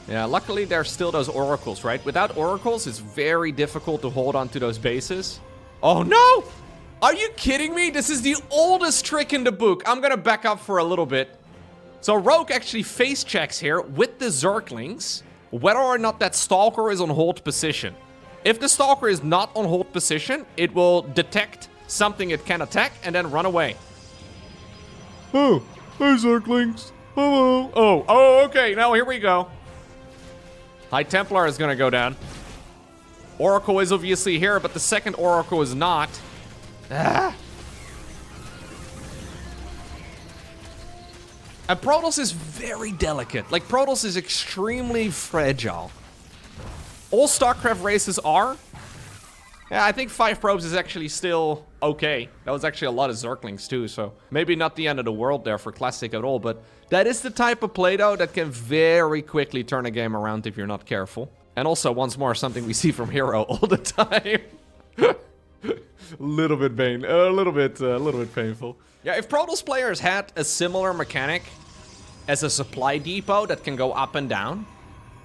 Yeah, luckily there's still those oracles, right? Without oracles, it's very difficult to hold on to those bases. Oh no! Are you kidding me? This is the oldest trick in the book. I'm gonna back up for a little bit. So Rogue actually face checks here with the Zerglings whether or not that Stalker is on hold position. If the Stalker is not on hold position, it will detect something it can attack and then run away. Oh, hey Zerglings. Hello. Oh, okay, now here we go. High Templar is gonna go down. Oracle is obviously here, but the second Oracle is not. Ah. And Protoss is very delicate. Like, Protoss is extremely fragile. All StarCraft races are. Yeah, I think 5 probes is actually still okay. That was actually a lot of Zerglings too, so maybe not the end of the world there for Classic at all, but that is the type of play, though, that can very quickly turn a game around if you're not careful. And also, once more, something we see from Hero all the time. A little bit painful. Yeah, if Protoss players had a similar mechanic as a supply depot that can go up and down,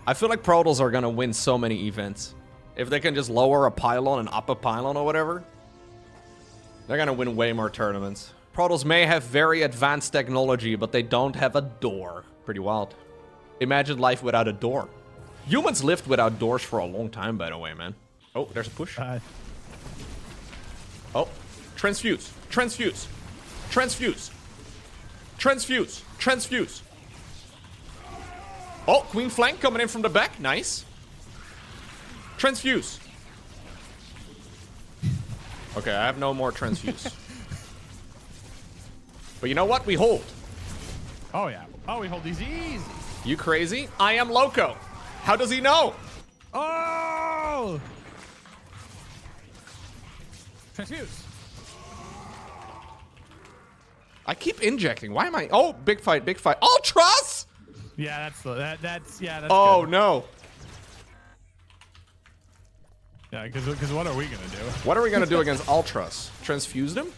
I feel like Protoss are gonna win so many events. If they can just lower a pylon and up a pylon or whatever, they're gonna win way more tournaments. Protoss may have very advanced technology, but they don't have a door. Pretty wild. Imagine life without a door. Humans lived without doors for a long time, by the way, man. Oh, there's a push. Oh, transfuse, transfuse, transfuse, transfuse, transfuse. Oh, queen flank coming in from the back. Nice. Transfuse. Okay, I have no more transfuse. But you know what? We hold. Oh, yeah. Oh, we hold these easy. You crazy? I am Lowko. How does he know? Oh! Transfuse. I keep injecting. Why am I? Oh, big fight, big fight. Ultras! Yeah, that's that's oh, good. no. Yeah, because what are we gonna do? What are we gonna do against Ultras? Transfuse them?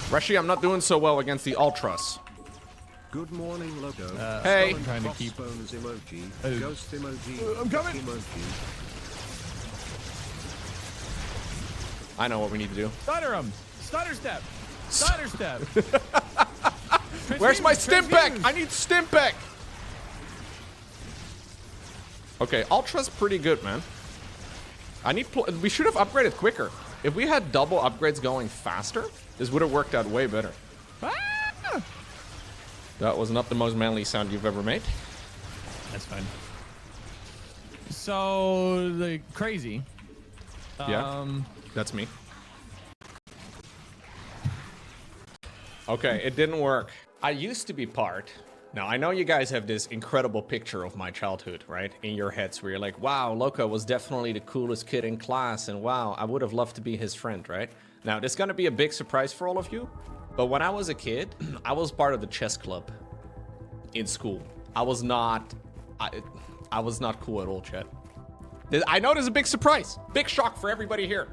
Rashi, I'm not doing so well against the Ultras. Good morning, Lowko. Hey. I'm trying to keep emoji, ghost emoji, I'm coming. emoji. I know what we need to do. Stutter him. Stutter step. Stutter step. Where's my Stimpeg? I need Stimpeg. Okay, Ultra's pretty good, man. We should have upgraded quicker. If we had double upgrades going faster, this would have worked out way better. Ah! That was not the most manly sound you've ever made. That's fine. So, crazy. Yeah, that's me. Okay, it didn't work. I used to be part. Now, I know you guys have this incredible picture of my childhood, right? In your heads where you're like, wow, Lowko was definitely the coolest kid in class, and wow, I would have loved to be his friend, right? Now, this is gonna be a big surprise for all of you, but when I was a kid, I was part of the chess club in school. I was not cool at all, chat. I know there's a big surprise. Big shock for everybody here.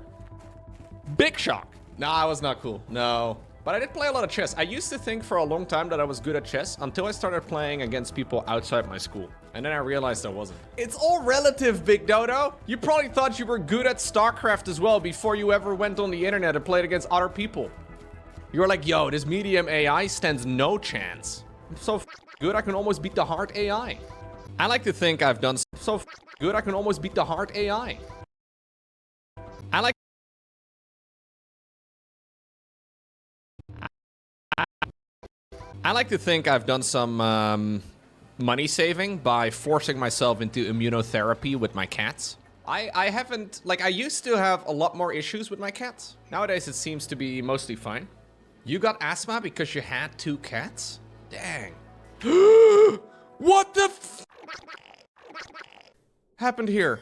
Big shock. No, I was not cool. No. But I did play a lot of chess. I used to think for a long time that I was good at chess until I started playing against people outside my school. And then I realized I wasn't. It's all relative, Big Dodo. You probably thought you were good at StarCraft as well before you ever went on the internet and played against other people. You were like, yo, this medium AI stands no chance. I'm so good I can almost beat the hard AI. I like to think I've done so good I can almost beat the hard AI. I like to think I've done some money saving by forcing myself into immunotherapy with my cats. I haven't, like, I used to have a lot more issues with my cats. Nowadays it seems to be mostly fine. You got asthma because you had 2 cats? Dang. What the f happened here?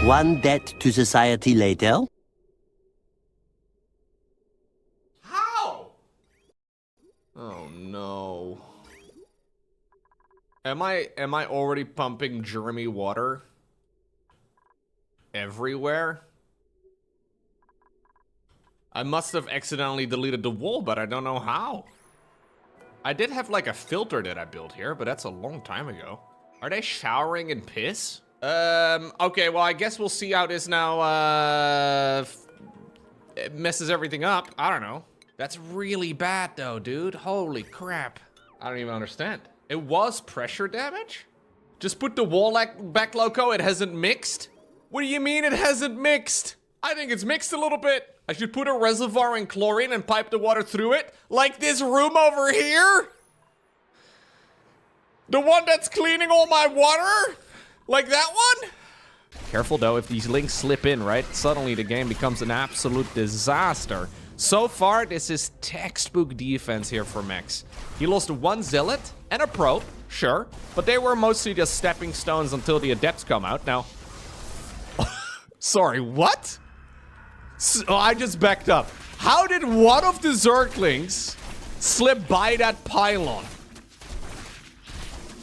One debt to society later. Oh no. Am I already pumping Jeremy water everywhere? I must have accidentally deleted the wall, but I don't know how. I did have like a filter that I built here, but that's a long time ago. Are they showering in piss? Okay, well, I guess we'll see how this now, it messes everything up. I don't know. That's really bad though, dude. Holy crap. I don't even understand. It was pressure damage? Just put the wall back, Lowko. It hasn't mixed? What do you mean it hasn't mixed? I think it's mixed a little bit. I should put a reservoir in chlorine and pipe the water through it? Like this room over here? The one that's cleaning all my water? Like that one? Careful though, if these links slip in, right? Suddenly the game becomes an absolute disaster. So far, this is textbook defense here for Max. He lost one zealot and a probe, sure, but they were mostly just stepping stones until the adepts come out. Now, sorry, what? So I just backed up. How did one of the Zerglings slip by that pylon?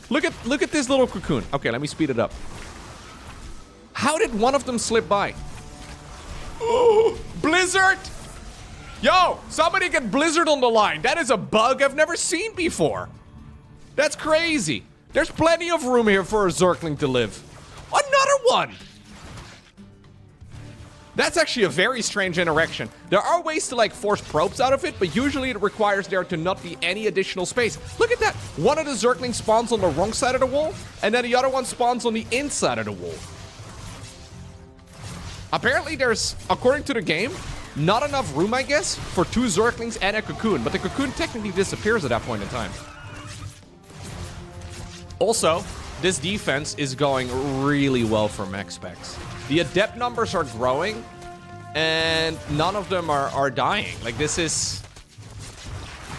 Look at this little cocoon. Okay, let me speed it up. How did one of them slip by? Oh, Blizzard! Yo, somebody get Blizzard on the line. That is a bug I've never seen before. That's crazy. There's plenty of room here for a Zergling to live. Another one! That's actually a very strange interaction. There are ways to like force probes out of it, but usually it requires there to not be any additional space. Look at that. One of the Zerglings spawns on the wrong side of the wall, and then the other one spawns on the inside of the wall. Apparently there's, according to the game, not enough room, I guess, for two Zerglings and a cocoon, but the cocoon technically disappears at that point in time. Also, this defense is going really well for mech specs. The adept numbers are growing, and none of them are dying. Like, this is...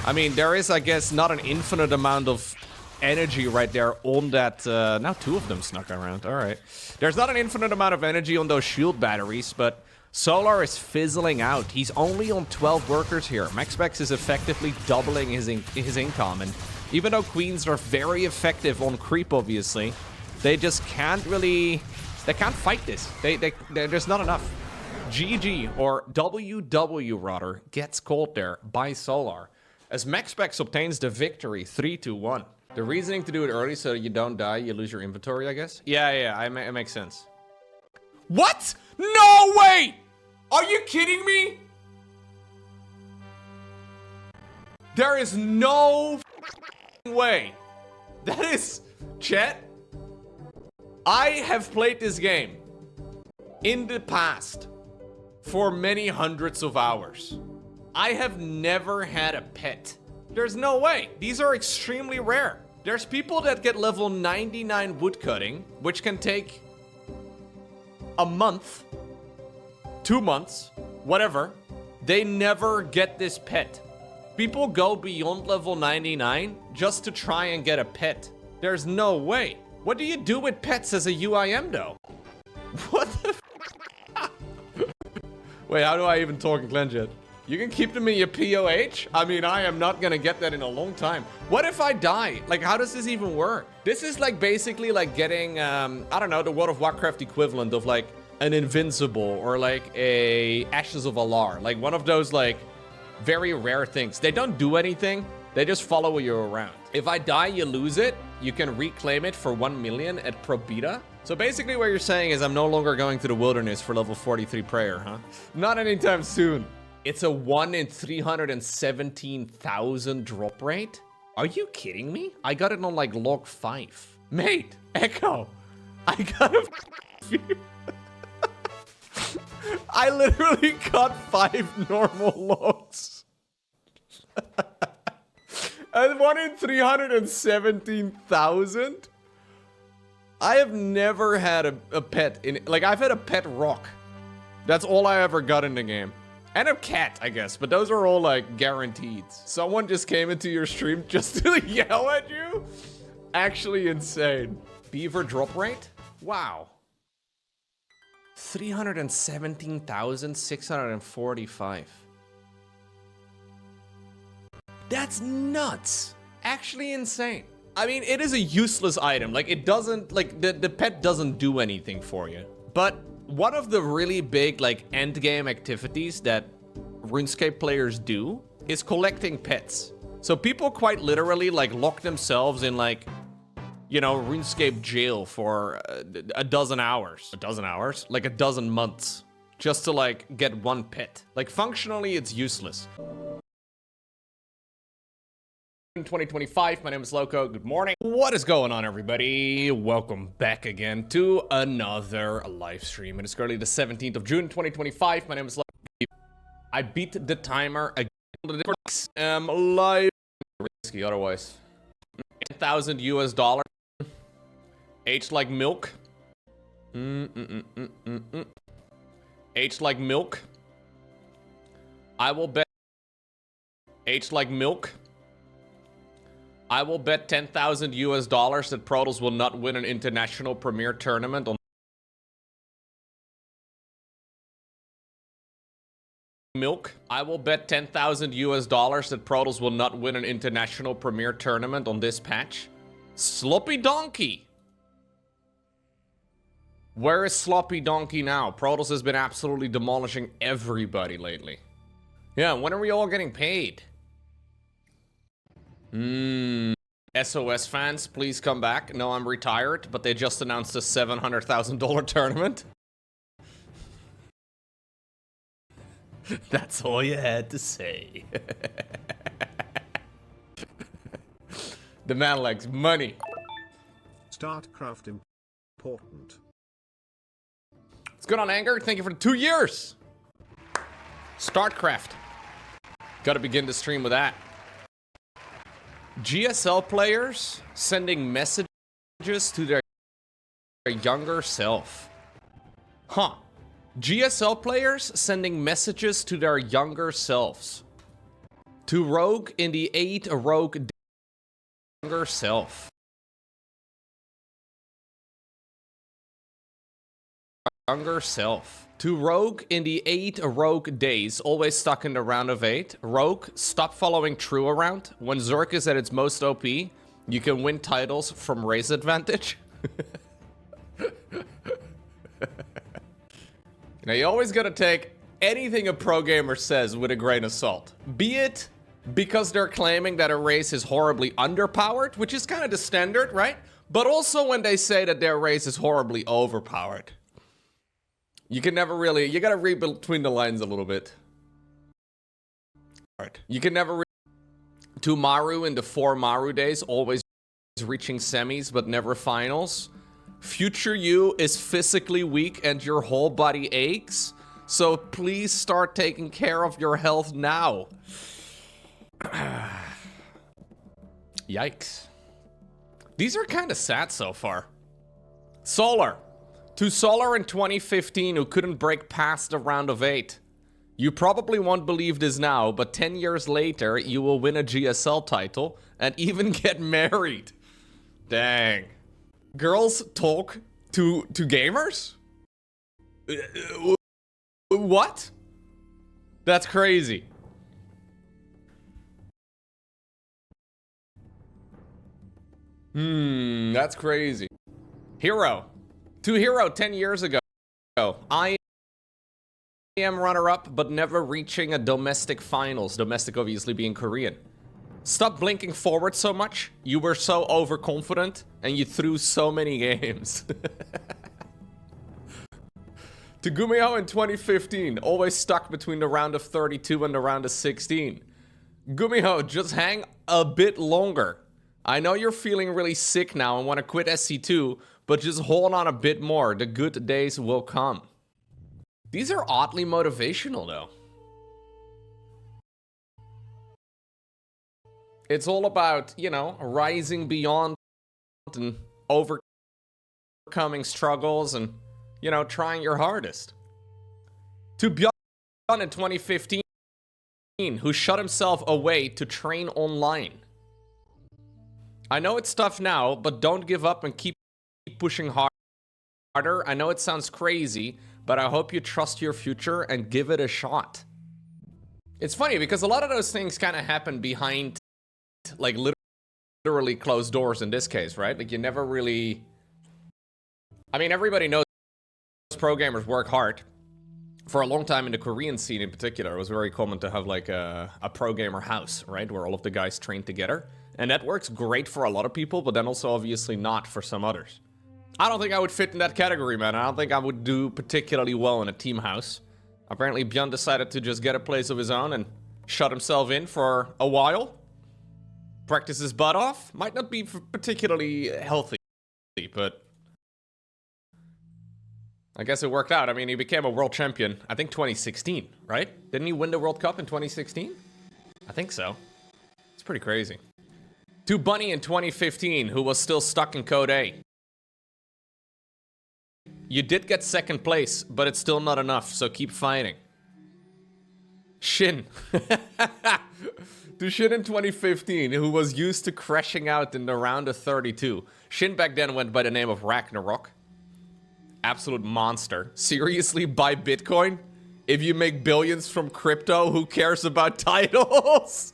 I mean, there is, I guess, not an infinite amount of energy right there on that... now two of them snuck around, alright. There's not an infinite amount of energy on those shield batteries, but Solar is fizzling out. He's only on 12 workers here. MaxSpecs is effectively doubling his income, and even though Queens are very effective on creep, obviously, they just can't really... They can't fight this. There's not enough. GG, or WW rather, gets called there by Solar, as MaxSpecs obtains the victory 3-1. The reasoning to do it early so you don't die, you lose your inventory, I guess? Yeah, it makes sense. What? No way! Are you kidding me? There is no way. That is... Chat? I have played this game in the past for many hundreds of hours. I have never had a pet. There's no way. These are extremely rare. There's people that get level 99 woodcutting, which can take a month, 2 months, whatever. They never get this pet. People go beyond level 99 just to try and get a pet. There's no way. What do you do with pets as a UIM though? What the f? Wait, how do I even talk in clan chat? You can keep them in your POH? I mean, I am not gonna get that in a long time. What if I die? Like, how does this even work? This is like basically like getting, I don't know, the World of Warcraft equivalent of like an Invincible or like a Ashes of Alar. Like one of those like very rare things. They don't do anything. They just follow you around. If I die, you lose it. You can reclaim it for 1 million at Pro Beta. So basically what you're saying is I'm no longer going to the wilderness for level 43 prayer, huh? Not anytime soon. It's a 1 in 317,000 drop rate? Are you kidding me? I got it on like log 5. Mate, Echo, I got a I literally got 5 normal logs. And 1 in 317,000? I have never had a pet in... Like, I've had a pet rock. That's all I ever got in the game. And a cat, I guess. But those are all, like, guaranteed. Someone just came into your stream just to yell at you? Actually insane. Beaver drop rate? Wow. 317,645. That's nuts. Actually insane. I mean, it is a useless item. Like, it doesn't, like, the pet doesn't do anything for you. But one of the really big, like, end game activities that RuneScape players do is collecting pets. So people quite literally like lock themselves in like, you know, RuneScape jail for a dozen hours. A dozen hours? Like a dozen months. Just to like get one pet. Like functionally it's useless. In 2025, my name is Lowko. Good morning. What is going on, everybody? Welcome back again to another live stream. It is currently the 17th of June, 2025. My name is Lowko. I beat the timer again. Live. Risky otherwise. 10,000 US dollars. Aged like milk. Aged like milk. I will bet. Aged like milk. I will bet 10,000 US dollars that Protoss will not win an international premier tournament on milk. I will bet 10,000 US dollars that Protoss will not win an international premier tournament on this patch. Sloppy Donkey. Where is Sloppy Donkey now? Protoss has been absolutely demolishing everybody lately. Yeah, when are we all getting paid? SOS fans, please come back. No, I'm retired, but they just announced a $700,000 tournament. That's all you had to say. The man likes money. StarCraft important. What's good on Anger? Thank you for the 2 years. StarCraft. Gotta begin the stream with that. GSL players sending messages to their younger self. Huh. GSL players sending messages to their younger selves. To Rogue in the 8 Rogue younger self. Younger self. To Rogue in the 8 Rogue days, always stuck in the round of 8. Rogue, stop following True around. When Zerg is at its most OP, you can win titles from race advantage. Now, you always gotta take anything a pro gamer says with a grain of salt. Be it because they're claiming that a race is horribly underpowered, which is kind of the standard, right? But also when they say that their race is horribly overpowered. You can never really, you gotta read between the lines a little bit. Alright. You can never to Maru in the 4 Maru days, always reaching semis but never finals. Future you is physically weak and your whole body aches. So please start taking care of your health now. Yikes. These are kind of sad so far. Solar. To Solar in 2015 who couldn't break past the round of 8. You probably won't believe this now, but 10 years later, you will win a GSL title and even get married. Dang. Girls talk to gamers? What? That's crazy. That's crazy. Hero. To Hero 10 years ago, I am runner-up, but never reaching a domestic finals. Domestic obviously being Korean. Stop blinking forward so much. You were so overconfident, and you threw so many games. To Gumiho in 2015, always stuck between the round of 32 and the round of 16. Gumiho, just hang a bit longer. I know you're feeling really sick now and want to quit SC2, but just hold on a bit more. The good days will come. These are oddly motivational, though. It's all about, you know, rising beyond and overcoming struggles and, you know, trying your hardest. To Bjorn in 2015, who shut himself away to train online. I know it's tough now, but don't give up and keep pushing harder. I know it sounds crazy, but I hope you trust your future and give it a shot. It's funny because a lot of those things kind of happen behind, like, literally closed doors in this case, right? Like, you never really... I mean, everybody knows pro gamers work hard for a long time in the Korean scene in particular, it was very common to have like a pro gamer house, right? Where all of the guys train together. And that works great for a lot of people, but then also obviously not for some others. I don't think I would fit in that category, man. I don't think I would do particularly well in a team house. Apparently Björn decided to just get a place of his own and shut himself in for a while. Practice his butt off. Might not be particularly healthy, but I guess it worked out. I mean, he became a world champion, I think 2016, right? Didn't he win the World Cup in 2016? I think so. It's pretty crazy. To Bunny in 2015, who was still stuck in Code A. You did get second place, but it's still not enough, so keep fighting. Shin. To Shin in 2015, who was used to crashing out in the round of 32. Shin back then went by the name of Ragnarok. Absolute monster. Seriously, buy Bitcoin? If you make billions from crypto, who cares about titles?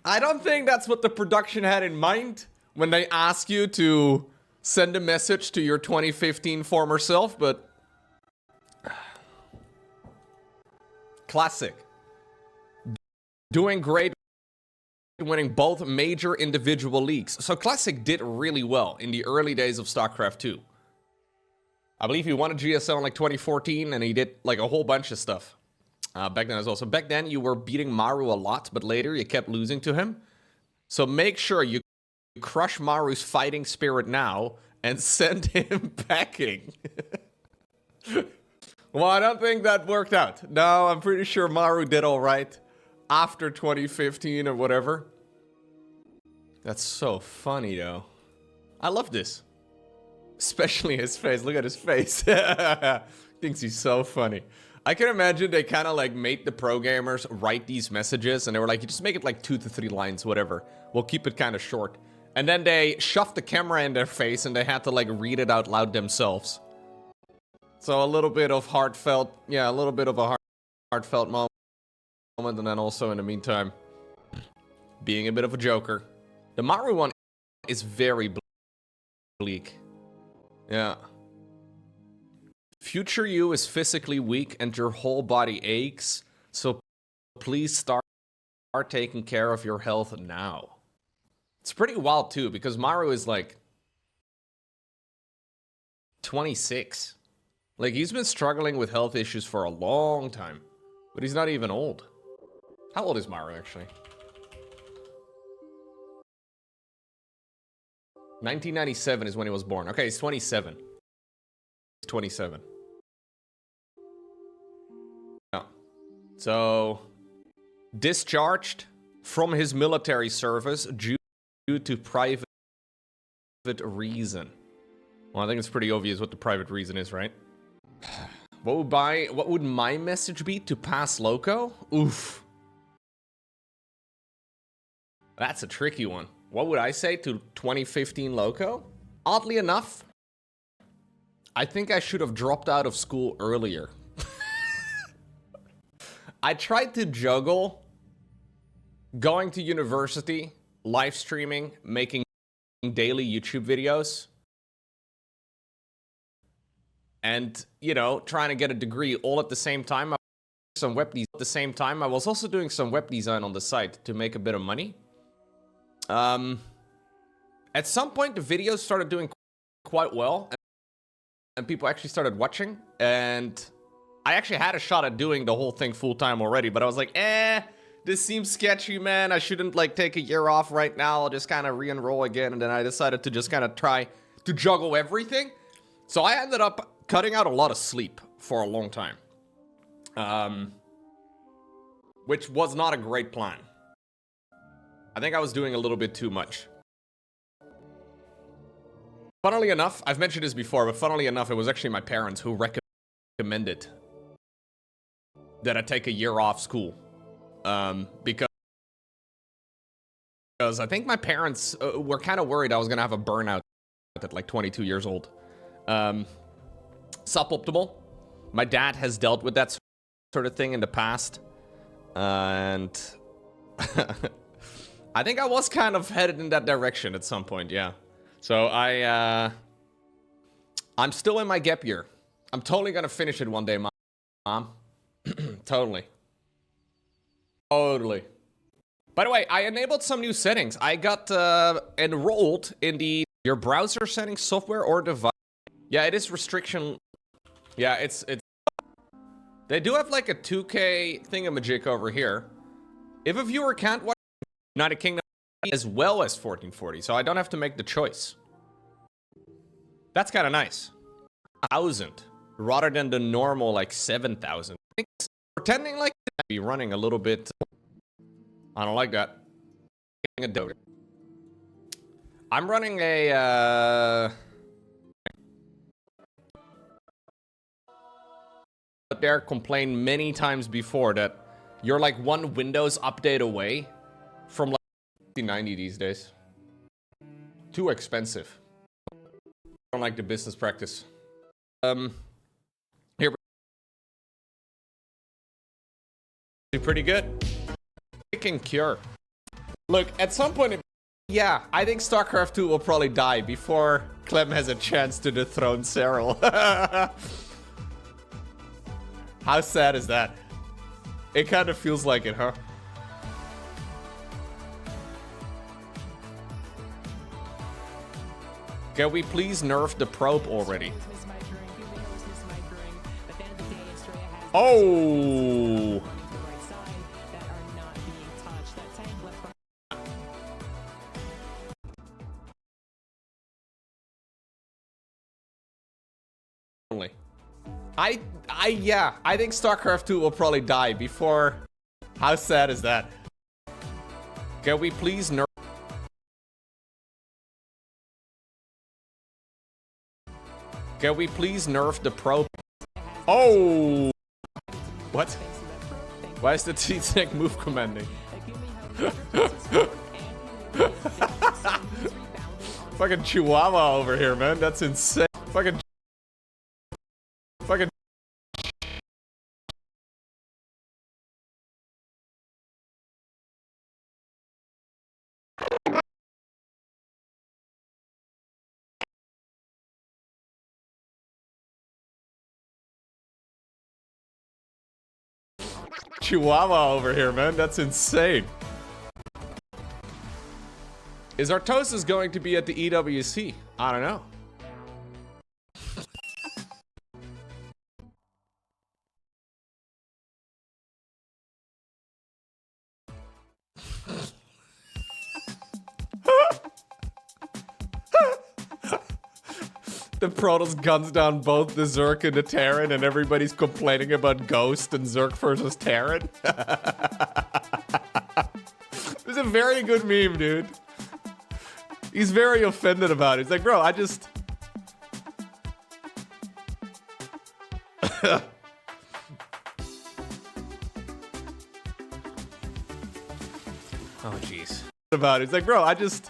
I don't think that's what the production had in mind when they ask you to send a message to your 2015 former self, but classic. Doing great, winning both major individual leagues. So Classic did really well in the early days of StarCraft 2. I believe he won a GSL in like 2014, and he did like a whole bunch of stuff back then as well. So back then you were beating Maru a lot, but later you kept losing to him. So make sure you crush Maru's fighting spirit now and send him packing. Well, I don't think that worked out. No, I'm pretty sure Maru did all right after 2015 or whatever. That's so funny, though. I love this. Especially his face. Look at his face. Thinks he's so funny. I can imagine they kind of like made the pro gamers write these messages, and they were like, you just make it like 2 to 3 lines, whatever. We'll keep it kind of short. And then they shoved the camera in their face, and they had to like read it out loud themselves. So a little bit of heartfelt, yeah, a little bit of a heartfelt moment, and then also in the meantime, being a bit of a joker. The Maru one is very bleak. Yeah. Future you is physically weak and your whole body aches, so please start taking care of your health now. It's pretty wild too, because Maru is like 26. Like, he's been struggling with health issues for a long time, but he's not even old. How old is Maru, actually? 1997 is when he was born. Okay, he's 27. He's 27. Yeah. So, discharged from his military service due to private reason. Well, I think it's pretty obvious what the private reason is, right? What would my message be to pass Lowko? Oof. That's a tricky one. What would I say to 2015 Lowko? Oddly enough, I think I should have dropped out of school earlier. I tried to juggle going to university, live streaming, making daily YouTube videos, and, you know, trying to get a degree all at the same time. Some web design at the same time. I was also doing some web design on the side to make a bit of money. At some point, the videos started doing quite well, and people actually started watching, and I actually had a shot at doing the whole thing full-time already, but I was like, this seems sketchy, man. I shouldn't, like, take a year off right now. I'll just kind of re-enroll again, and then I decided to just kind of try to juggle everything. So I ended up cutting out a lot of sleep for a long time, which was not a great plan. I think I was doing a little bit too much. Funnily enough, I've mentioned this before, but funnily enough, it was actually my parents who recommended that I take a year off school. Because I think my parents were kind of worried I was going to have a burnout at like 22 years old. Suboptimal. My dad has dealt with that sort of thing in the past. And I think I was kind of headed in that direction at some point, yeah. So I'm still in my gap year. I'm totally gonna finish it one day, Mom. Totally. Totally. By the way, I enabled some new settings. I got enrolled in the your browser settings software or device. Yeah, it is restriction. Yeah, it's they do have like a 2K thingamajig over here. If a viewer can't watch United Kingdom as well as 1440, so I don't have to make the choice. That's kind of nice. 1,000 rather than the normal like 7,000. Pretending like I'd be running a little bit. I don't like that. I'm running a there complained many times before that you're like one Windows update away from like 90 these days. Too expensive. I don't like the business practice. Here we pretty good. Can cure. Look, at some point, yeah, I think StarCraft 2 will probably die before Clem has a chance to dethrone Cyril. How sad is that? It kind of feels like it, huh? Can we please nerf the probe already? Oh! Yeah, I think StarCraft 2 will probably die before. How sad is that? Can we please nerf? Can we please nerf the probe? Oh! What? Why is the T-Tech move commanding? Fucking Chihuahua over here, man. That's insane. Fucking. Chihuahua over here, man. That's insane. Is Artosis going to be at the EWC? I don't know. The Protoss guns down both the Zerg and the Terran, and everybody's complaining about Ghost and Zerg versus Terran. It's a very good meme, dude. He's very offended about it. He's like, bro, I just... Oh, jeez. About it. He's like, bro, I just...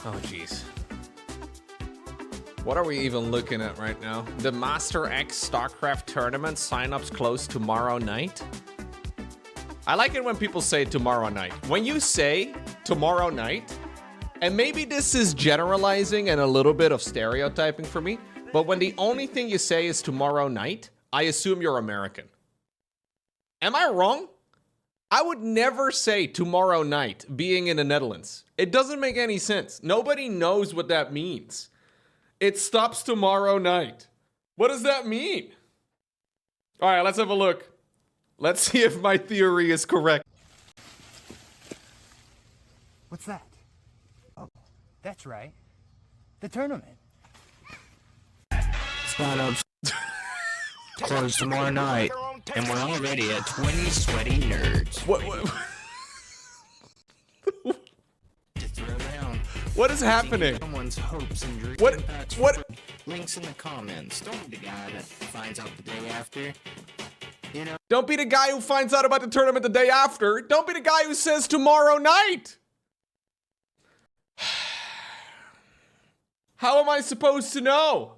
Oh, jeez. What are we even looking at right now? The Master X StarCraft tournament signups close tomorrow night? I like it when people say tomorrow night. When you say tomorrow night, and maybe this is generalizing and a little bit of stereotyping for me, but when the only thing you say is tomorrow night, I assume you're American. Am I wrong? I would never say tomorrow night being in the Netherlands. It doesn't make any sense. Nobody knows what that means. It stops tomorrow night. What does that mean? All right, let's have a look. Let's see if my theory is correct. What's that? Oh, that's right. The tournament. Sign-ups close tomorrow night, and we're already at 20 sweaty nerds. What? What is happening? Someone's hopes and dreams. What? Links in the comments. Don't be the guy that finds out the day after. You know. Don't be the guy who finds out about the tournament the day after. Don't be the guy who says tomorrow night. How am I supposed to know?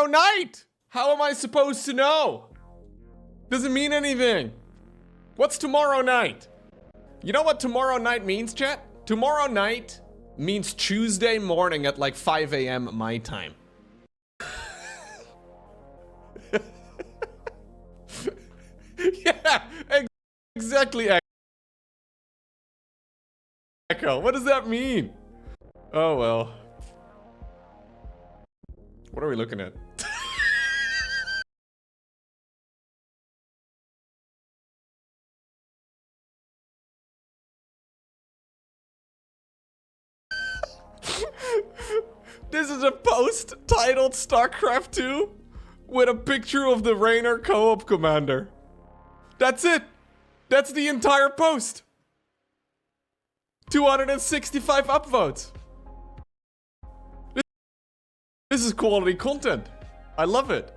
night? How am I supposed to know? Doesn't mean anything. What's tomorrow night? You know what tomorrow night means, chat? Tomorrow night means Tuesday morning at like 5 a.m. my time. Yeah, exactly. Echo. What does that mean? Oh well. What are we looking at? This is a post titled StarCraft 2 with a picture of the Raynor co-op commander. That's it. That's the entire post. 265 upvotes. This is quality content. I love it.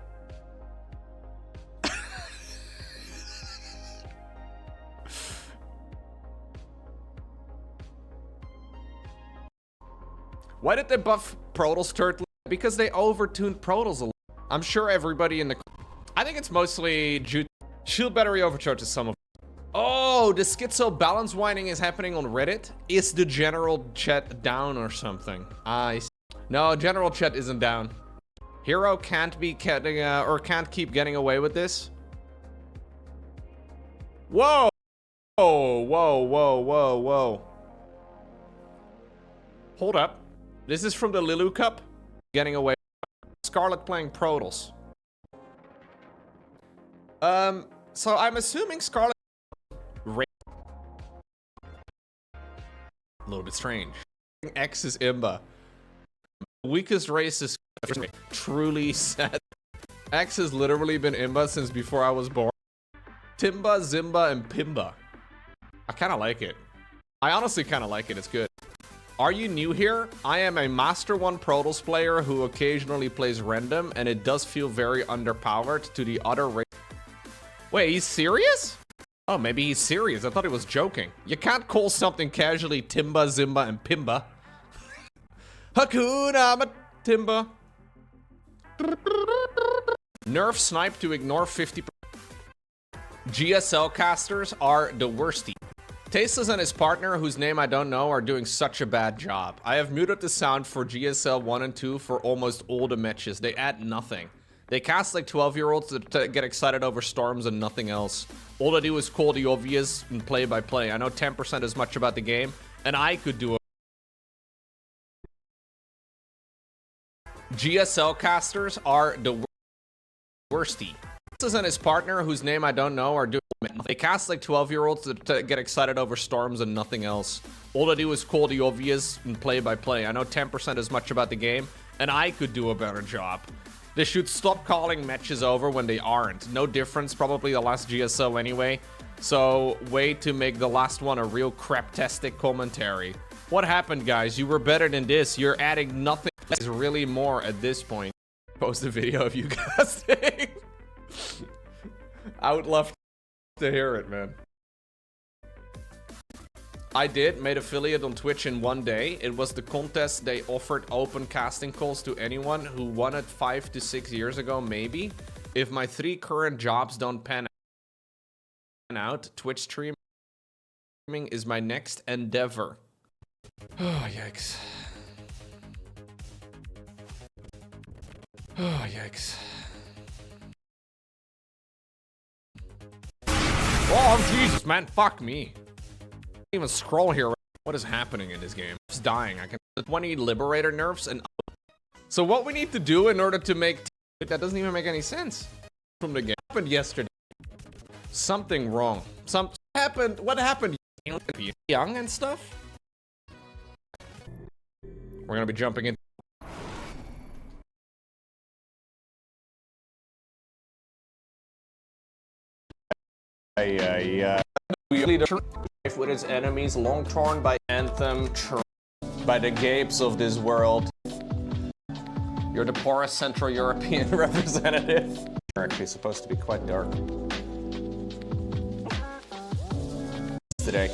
Why did they buff Protoss turtle? Because they overtuned Protoss a lot. I'm sure everybody in the... I think it's mostly shield battery overcharge to some of... Oh, the schizo balance winding is happening on Reddit? Is the general chat down or something? I see. No, general chat isn't down. Hero can't be getting, or can't keep getting away with this. Whoa! Whoa, whoa, whoa, whoa, whoa. Hold up. This is from the Lilu Cup. Getting away. Scarlet playing Protoss. So I'm assuming Scarlet... A little bit strange. X is Imba. The weakest race is truly sad. X has literally been Imba since before I was born. Timba, Zimba, and Pimba. I kind of like it. I honestly kind of like it. It's good. Are you new here? I am a Master 1 Protoss player who occasionally plays random, and it does feel very underpowered to the other race. Wait, he's serious? Oh, maybe he's serious. I thought he was joking. You can't call something casually Timba, Zimba, and Pimba. Hakuna Timba. Nerf snipe to ignore 50%. GSL casters are the worsty. Tasteless and his partner, whose name I don't know, are doing such a bad job. I have muted the sound for GSL 1 and 2 for almost all the matches. They add nothing. They cast like 12-year-olds to get excited over storms and nothing else. All they do is call the obvious and play by play. I know 10% as much about the game, and I could do it. GSL casters are the worsty. Tasteless and his partner, whose name I don't know, are doing... They cast like 12-year-olds to get excited over storms and nothing else. All they do is call the obvious and play by play. I know 10% as much about the game, and I could do a better job. They should stop calling matches over when they aren't. No difference, probably the last GSO anyway. So, way to make the last one a real crap-tastic commentary. What happened, guys? You were better than this. You're adding nothing. There's really more at this point. Post a video of you casting. I would love to hear it, man. I made affiliate on Twitch in one day. It was the contest they offered open casting calls to anyone who won it 5 to 6 years ago, maybe. If my 3 current jobs don't pan out, Twitch streaming is my next endeavor. Oh, yikes. Oh, yikes. Oh, Jesus, man. Fuck me. I can't even scroll here. What is happening in this game? It's dying. I can 20 Liberator nerfs and... So what we need to do in order to make... That doesn't even make any sense. From the game. What happened yesterday? Something wrong. What happened? Young and stuff? We're gonna be jumping in. With its enemies, long torn by Anthem, by the gapes of this world. You're the poorest Central European representative. You're actually supposed to be quite dark. Today.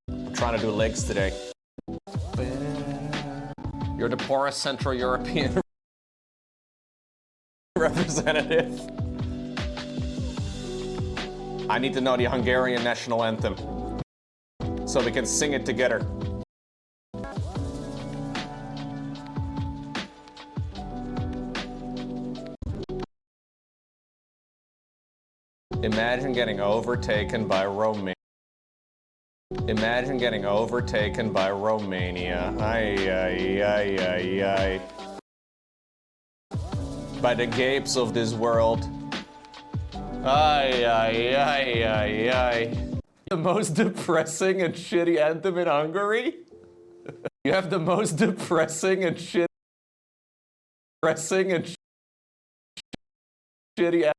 I'm trying to do legs today. You're the poorest Central European representative. I need to know the Hungarian national anthem so we can sing it together. Imagine getting overtaken by Romania. Imagine getting overtaken by Romania. Ay, ay, ay, ay, ay. By the gapes of this world. Ay, ay, ay, ay, ay. The most depressing and shitty anthem in Hungary? You have the most depressing and shitty and shitty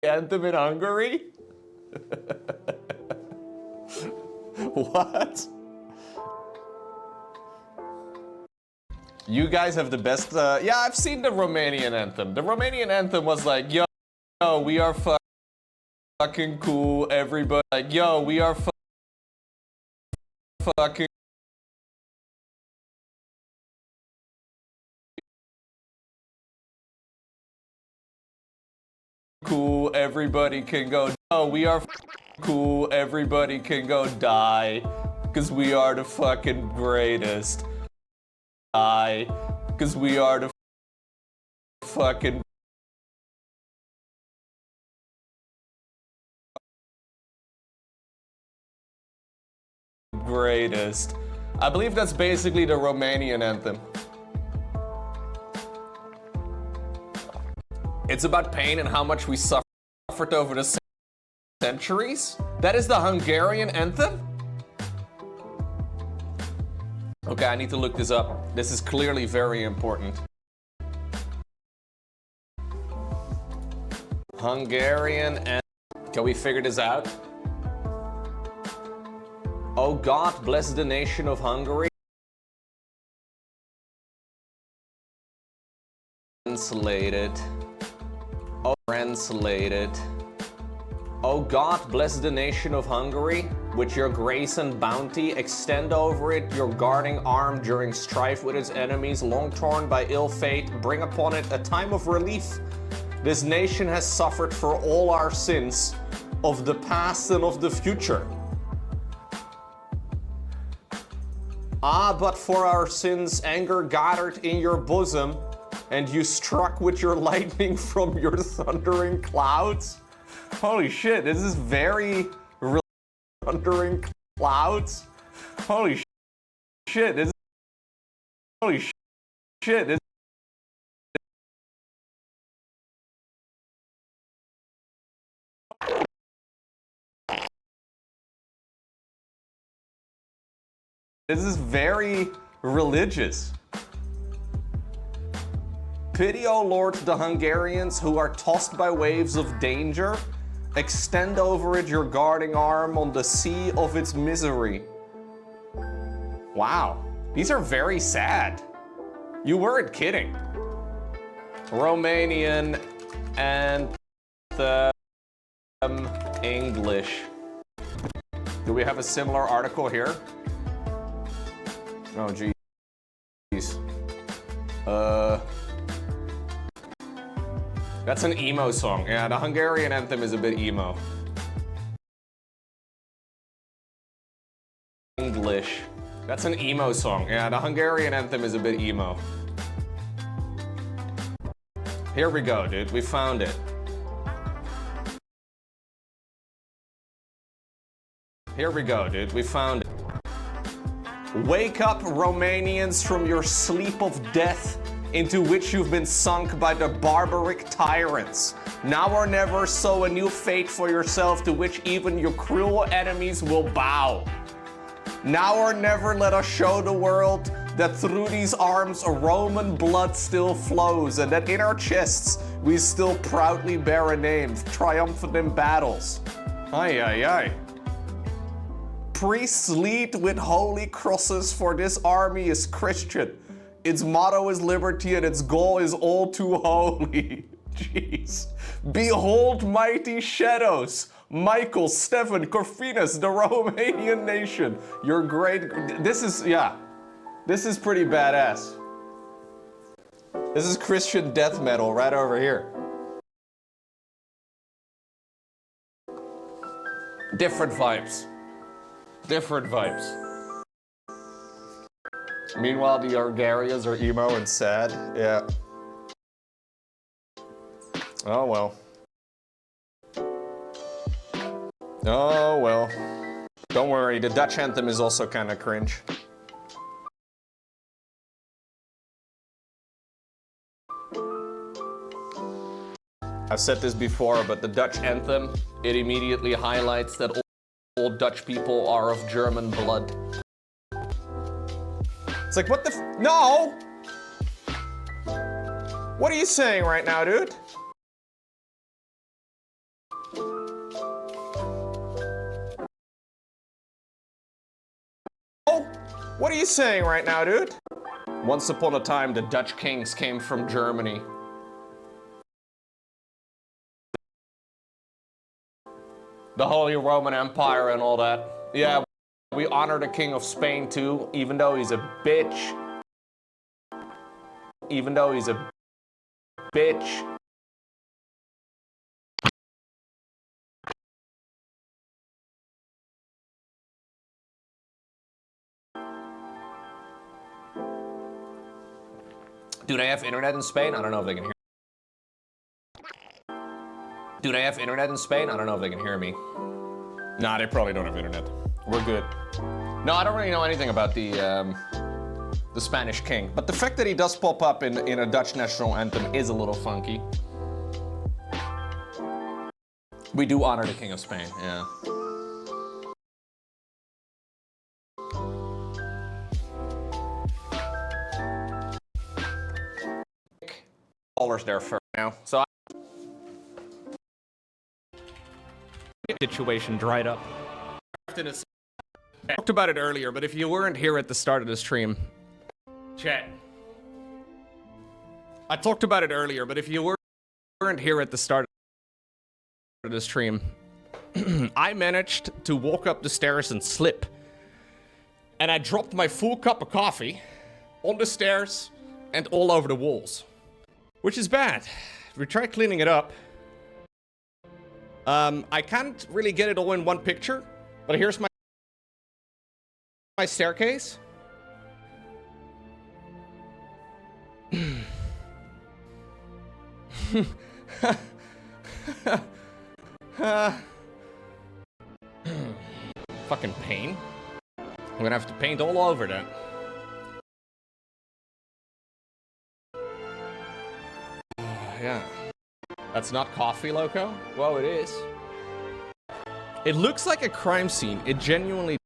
anthem in Hungary? What? You guys have the best, yeah, I've seen the Romanian anthem. The Romanian anthem was like, yo, we are fucking cool, everybody. Like, yo, we are fucking cool, everybody can go. No, we are cool, everybody can go die, because we are the fucking greatest. Die, because we are the fucking greatest. I believe that's basically the Romanian anthem. It's about pain and how much we suffered over the centuries? That is the Hungarian anthem? Okay, I need to look this up. This is clearly very important. Hungarian anthem. Can we figure this out? Oh God, bless the nation of Hungary. Translated. Oh, translated. Oh God, bless the nation of Hungary. With your grace and bounty, extend over it your guarding arm during strife with its enemies, long torn by ill fate. Bring upon it a time of relief. This nation has suffered for all our sins of the past and of the future. Ah, but for our sins, anger gathered in your bosom, and you struck with your lightning from your thundering clouds. Holy shit, this is very thundering clouds. Holy shit, this is holy shit, this is very religious. Pity, O Lord, the Hungarians who are tossed by waves of danger. Extend over it your guarding arm on the sea of its misery. Wow, these are very sad. You weren't kidding. Romanian anthem English. Do we have a similar article here? Oh, geez. That's an emo song. Yeah, the Hungarian anthem is a bit emo. English. That's an emo song. Yeah, the Hungarian anthem is a bit emo. Here we go, dude. We found it. Here we go, dude. We found it. Wake up, Romanians, from your sleep of death, into which you've been sunk by the barbaric tyrants. Now or never sow a new fate for yourself to which even your cruel enemies will bow. Now or never let us show the world that through these arms Roman blood still flows, and that in our chests we still proudly bear a name, triumphant in battles. Ay, ay, ay. Priests lead with holy crosses, for this army is Christian. Its motto is liberty and its goal is all too holy. Jeez. Behold mighty shadows, Michael, Stefan, Corfinus, the Romanian nation. You're great. This is, yeah. This is pretty badass. This is Christian death metal right over here. Different vibes. Different vibes. Meanwhile, the Argarias are emo and sad. Yeah. Oh well. Oh well. Don't worry, the Dutch anthem is also kind of cringe. I've said this before, but the Dutch anthem, it immediately highlights that all Dutch people are of German blood. It's like, what the no! What are you saying right now, dude? What are you saying right now, dude? Once upon a time, the Dutch kings came from Germany. The Holy Roman Empire and all that. Yeah, we honor the King of Spain too, even though he's a bitch. Even though he's a bitch. Do they have internet in Spain? I don't know if they can hear. Do they have internet in Spain? I don't know if they can hear me. Nah, they probably don't have internet. We're good. No, I don't really know anything about the Spanish king. But the fact that he does pop up in a Dutch national anthem is a little funky. We do honor the King of Spain, yeah. Dollars there for now. So situation dried up. I talked about it earlier, but if you weren't here at the start of the stream, chat. I talked about it earlier, but if you weren't here at the start of the stream, I managed to walk up the stairs and slip. And I dropped my full cup of coffee on the stairs and all over the walls. Which is bad. We tried cleaning it up. I can't really get it all in one picture, but here's my staircase. Fucking pain. I'm gonna have to paint all over that. Yeah. That's not coffee, Lowko? Well, it is. It looks like a crime scene. It genuinely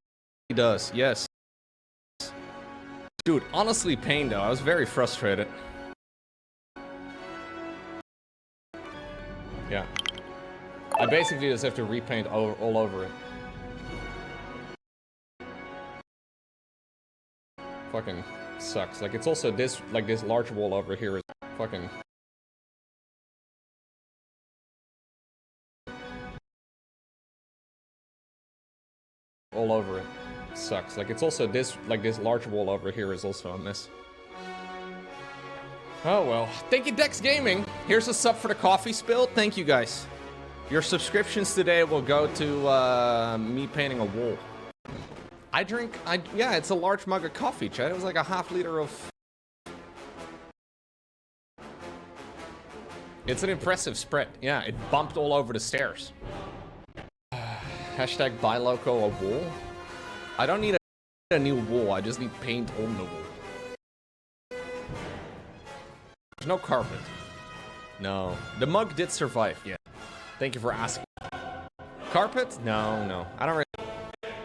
does, yes. Dude, honestly, pain though. I was very frustrated. Yeah. I basically just have to repaint all over it. Fucking sucks. Like, it's also this large wall over here is fucking... all over it. Sucks. Like, it's also this large wall over here is also a mess. Oh well. Thank you, Dex Gaming. Here's a sub for the coffee spill. Thank you, guys. Your subscriptions today will go to me painting a wall. Yeah, it's a large mug of coffee, Chad. It was like a half liter of... It's an impressive spread. Yeah, it bumped all over the stairs. Hashtag buy Lowko a wall. I don't need a new wall, I just need paint on the wall. There's no carpet. No. The mug did survive, yeah. Thank you for asking. Carpet? No. I don't really...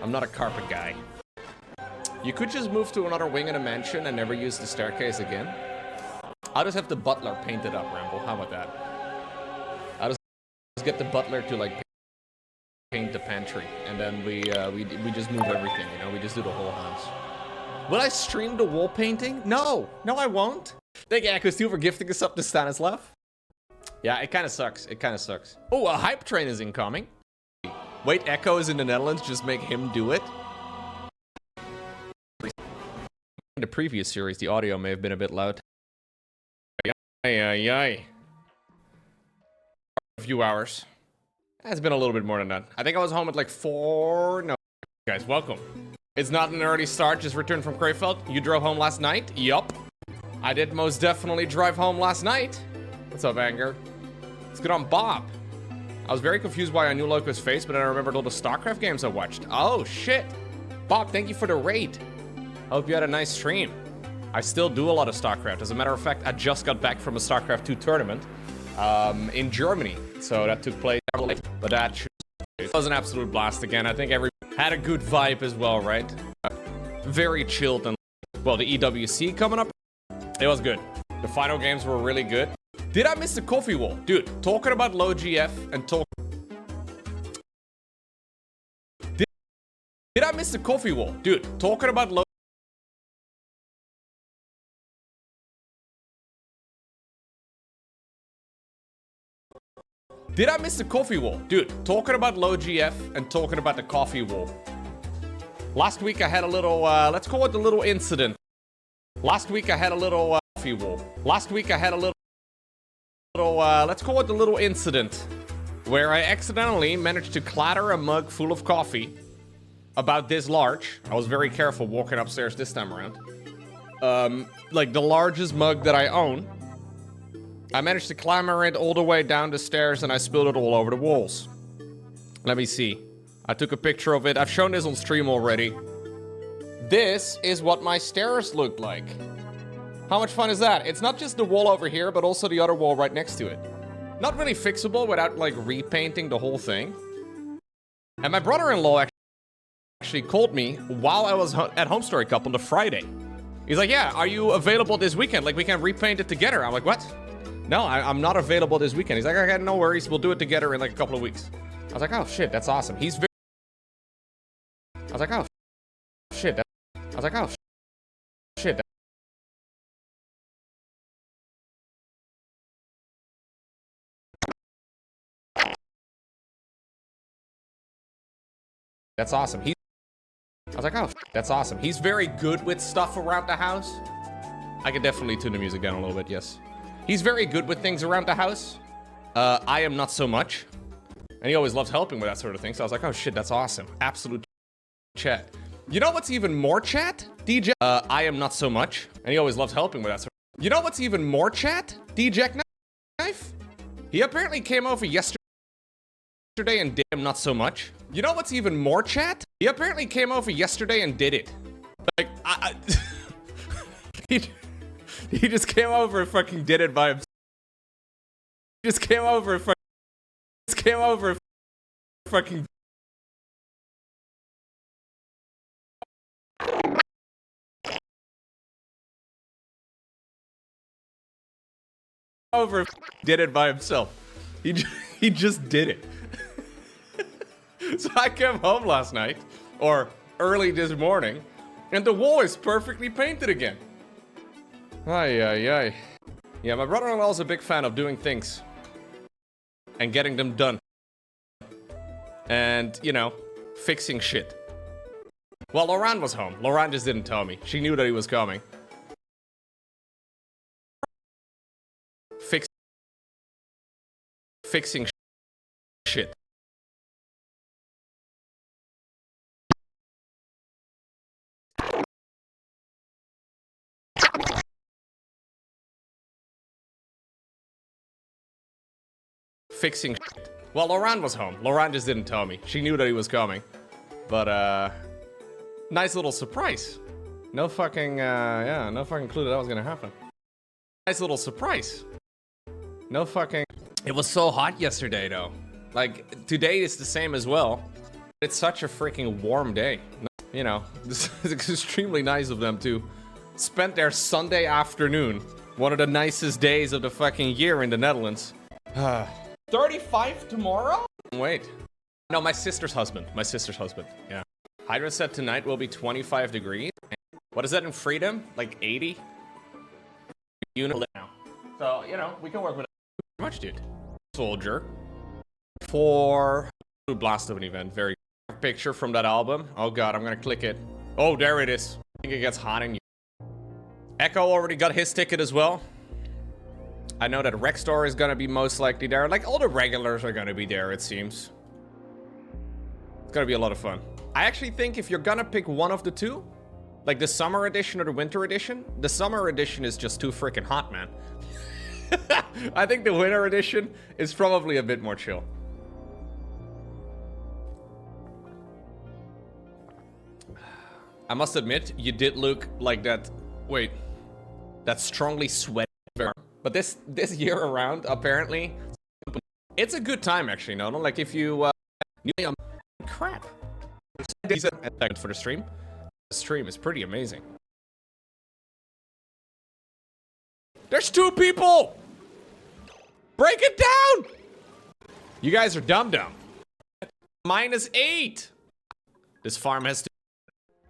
I'm not a carpet guy. You could just move to another wing in a mansion and never use the staircase again. I'll just have the butler paint it up, Ramble. How about that? I'll just get the butler to, like, paint the pantry, and then we just move everything, you know, we just do the whole house. Will I stream the wall painting? No, I won't. Thank you, Echo Steel, for gifting us up to Stanislav. Yeah, it kind of sucks. Oh, a hype train is incoming. Wait, Echo is in the Netherlands, just make him do it? In the previous series, the audio may have been a bit loud. A few hours. It's been a little bit more than that. I think I was home at like 4... No. Guys, welcome. It's not an early start, just returned from Krefeld. You drove home last night? Yup. I did most definitely drive home last night. What's up, Anger? Let's get on Bob. I was very confused why I knew Lowko's face, but then I remembered all the StarCraft games I watched. Oh, shit. Bob, thank you for the raid. Hope you had a nice stream. I still do a lot of StarCraft. As a matter of fact, I just got back from a StarCraft 2 tournament in Germany. So that took place, but that was an absolute blast again. I think everyone had a good vibe as well, right? Very chilled and, well, the EWC coming up, it was good. The final games were really good. Did I miss the coffee wall? Dude, talking about low GF and talk... Did I miss the coffee wall? Dude, talking about low... Did I miss the coffee wall? Dude, talking about low GF and talking about the coffee wall. Last week I had a little, let's call it a little incident. Last week I had a little, coffee wall. Last week I had a little, let's call it a little incident. Where I accidentally managed to clatter a mug full of coffee. About this large. I was very careful walking upstairs this time around. Like the largest mug that I own. I managed to clamber it all the way down the stairs and I spilled it all over the walls. Let me see. I took a picture of it. I've shown this on stream already. This is what my stairs looked like. How much fun is that? It's not just the wall over here, but also the other wall right next to it. Not really fixable without like repainting the whole thing. And my brother-in-law actually called me while I was at Home Story Cup on the Friday. He's like, yeah, are you available this weekend? Like we can repaint it together. I'm like, what? No, I'm not available this weekend. He's like, okay, no worries. We'll do it together in like a couple of weeks. I was like, oh shit, that's awesome. He's very... I was like, oh shit. I was like, oh shit. That's awesome. I was like, oh, that's awesome. He's very good with stuff around the house. I could definitely tune the music down a little bit, yes. He's very good with things around the house. I am not so much. And he always loves helping with that sort of thing. So I was like, oh shit, that's awesome. Absolute chat. You know what's even more chat? DJ. I am not so much. And he always loves helping with that sort of... You know what's even more chat? DJ Knife? He apparently came over yesterday and did him not so much. You know what's even more chat? He apparently came over yesterday and did it. Like, he just came over and fucking did it by himself. He just came over and fucking did it by himself. He just did it. So I came home last night, or early this morning, and the wall is perfectly painted again. Ay. Yeah, my brother-in-law is a big fan of doing things. And getting them done. And, you know, fixing shit. Well, Laurent was home. Laurent just didn't tell me. She knew that he was coming. Fixing shit. Fixing shit. Well, Laurent was home. Laurent just didn't tell me. She knew that he was coming. But, nice little surprise. No fucking, yeah, no fucking clue that was gonna happen. Nice little surprise. No fucking... It was so hot yesterday, though. Like, today is the same as well. It's such a freaking warm day. You know, this is extremely nice of them to spend their Sunday afternoon. One of the nicest days of the fucking year in the Netherlands. 35 tomorrow? Wait. No, my sister's husband. My sister's husband, yeah. Hydra said tonight will be 25 degrees. What is that in freedom? Like 80? Unit now. So, you know, we can work with it. Much, dude. Soldier. For Blast of an event. Very good picture from that album. Oh god, I'm gonna click it. Oh, there it is. I think it gets hot in you. Echo already got his ticket as well. I know that Rexstar is gonna be most likely there. Like, all the regulars are gonna be there, it seems. It's gonna be a lot of fun. I actually think if you're gonna pick one of the two, like the summer edition or the winter edition, the summer edition is just too freaking hot, man. I think the winter edition is probably a bit more chill. I must admit, you did look like that. Wait, that strongly sweaty. But this year around, apparently, it's a good time actually. No, like if you crap. Decent for the stream. The stream is pretty amazing. There's 2 people. Break it down. You guys are dumb. -8. This farm has to.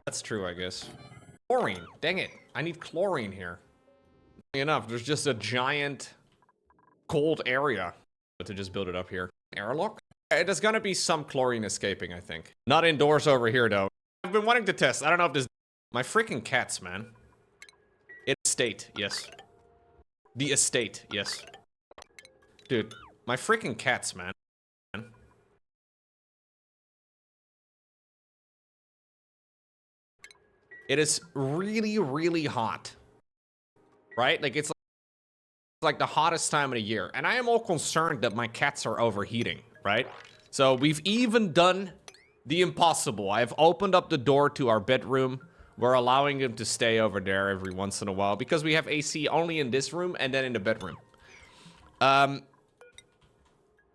That's true, I guess. Chlorine. Dang it. I need chlorine here. Enough. There's just a giant cold area to just build it up here. Airlock? There's gonna be some chlorine escaping, I think. Not indoors over here, though. I've been wanting to test. I don't know if this... My freaking cats, man. Estate, yes. The estate, yes. Dude, my freaking cats, man. It is really, really hot. Right? Like, it's like the hottest time of the year. And I am all concerned that my cats are overheating, right? So we've even done the impossible. I've opened up the door to our bedroom. We're allowing them to stay over there every once in a while because we have AC only in this room and then in the bedroom.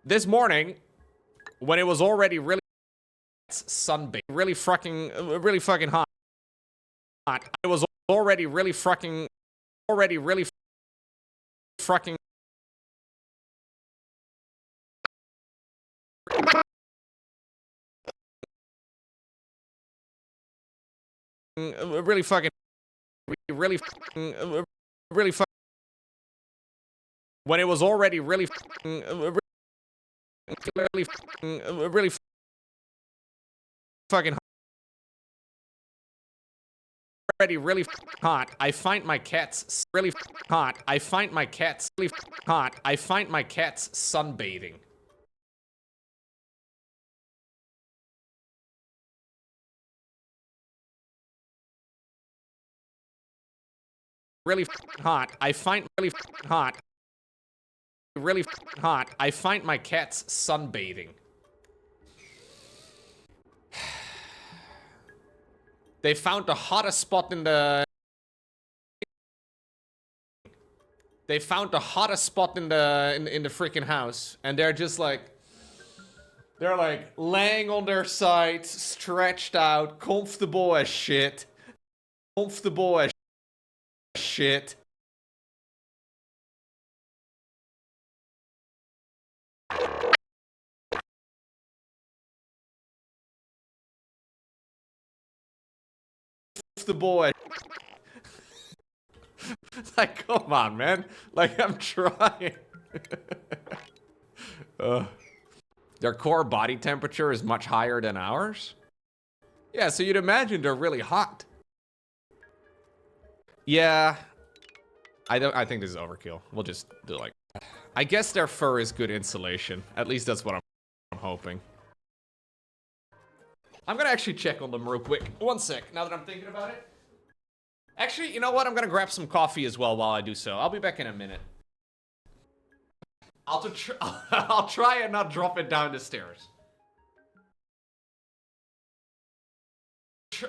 This morning, when it was already really sunbathed, really fucking hot. It was already really fucking really really when it was already really fucking really hot. I find my cats really hot. I find my cats really hot. I find my cats sunbathing. Really hot. I find really hot. Really hot. I find my cats sunbathing. They found the hottest spot in the... They found the hottest spot in the freaking house. And they're just like... They're like laying on their sides, stretched out, comfortable as shit. Comfortable as shit. The boy. Like, come on, man. Like, I'm trying. Their core body temperature is much higher than ours. Yeah, so you'd imagine they're really hot. Yeah. I think this is overkill. We'll just do like... I guess their fur is good insulation. At least that's what I'm hoping. I'm gonna actually check on them real quick. One sec, now that I'm thinking about it. Actually, you know what? I'm gonna grab some coffee as well while I do so. I'll be back in a minute. I'll try and not drop it down the stairs.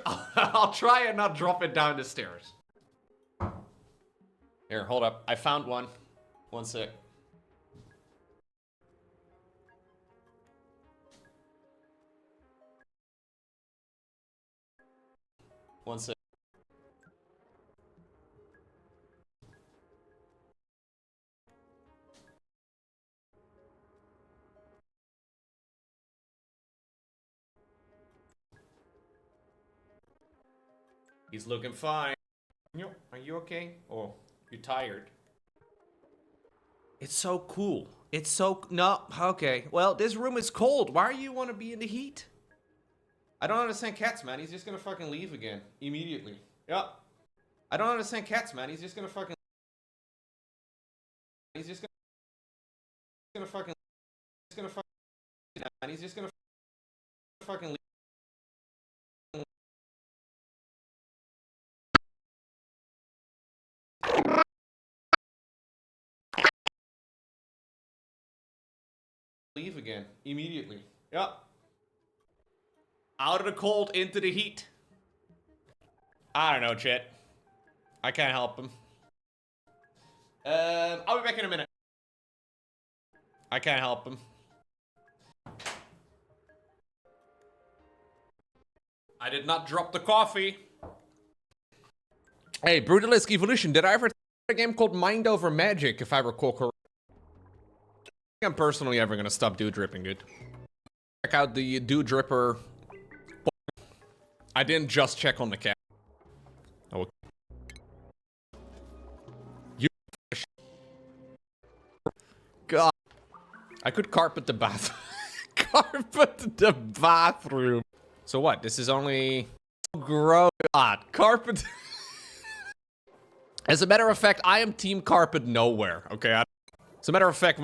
I'll try and not drop it down the stairs. Here, hold up. I found one. One sec. One sec. He's looking fine. Are you okay? Or you tired? It's so cool. It's so... No, okay. Well, this room is cold. Why do you want to be in the heat? I don't understand cats, man. He's just gonna fucking leave again. Immediately. Yeah. I don't understand cats, man. He's just gonna fucking... He's just gonna fucking... He's gonna fucking... And he's just gonna fucking leave. Leave again. Immediately. Yeah. Out of the cold, into the heat. I don't know, chat. I can't help him. I'll be back in a minute. I can't help him. I did not drop the coffee. Hey, Brutalisk Evolution, did I ever a game called Mind Over Magic, if I recall correctly? I'm personally ever gonna stop dew dripping, dude. Check out the dew dripper. I didn't just check on the cat. Oh. You. God. I could carpet the bath. Carpet the bathroom. So what? This is only gross. God, carpet. As a matter of fact, I am team carpet nowhere. Okay. As a matter of fact,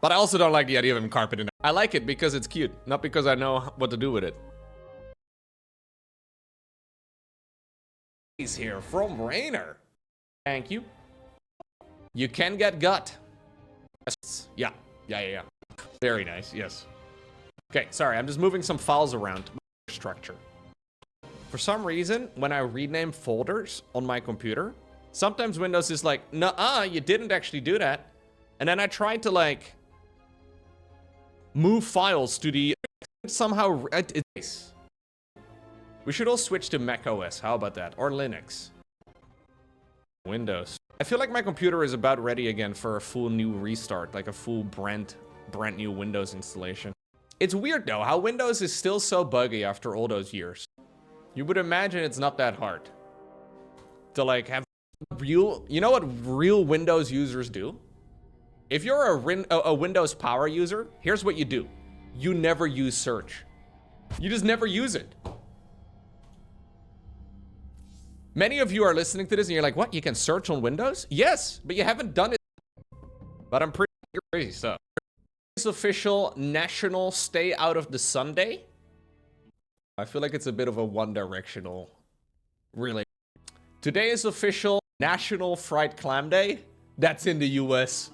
but I also don't like the idea of him carpeting. I like it because it's cute, not because I know what to do with it. He's here from Rainer. Thank you. You can get gut. Yes. Yeah. Very nice. Yes. Okay, sorry, I'm just moving some files around structure. For some reason, when I rename folders on my computer, sometimes Windows is like, nuh-uh, you didn't actually do that. And then I tried to like move files to the somehow it's we should all switch to Mac OS. How about that? Or Linux. Windows. I feel like my computer is about ready again for a full new restart, like a full brand new Windows installation. It's weird though, how Windows is still so buggy after all those years. You would imagine it's not that hard to like have real, you know what real Windows users do? If you're a Windows Power user, here's what you do. You never use search. You just never use it. Many of you are listening to this and you're like, what? You can search on Windows? Yes, but you haven't done it. But I'm pretty crazy stuff. It's official National Stay Out of the Sun Day. I feel like it's a bit of a one-directional relation. Today is official National Fried Clam Day. That's in the US.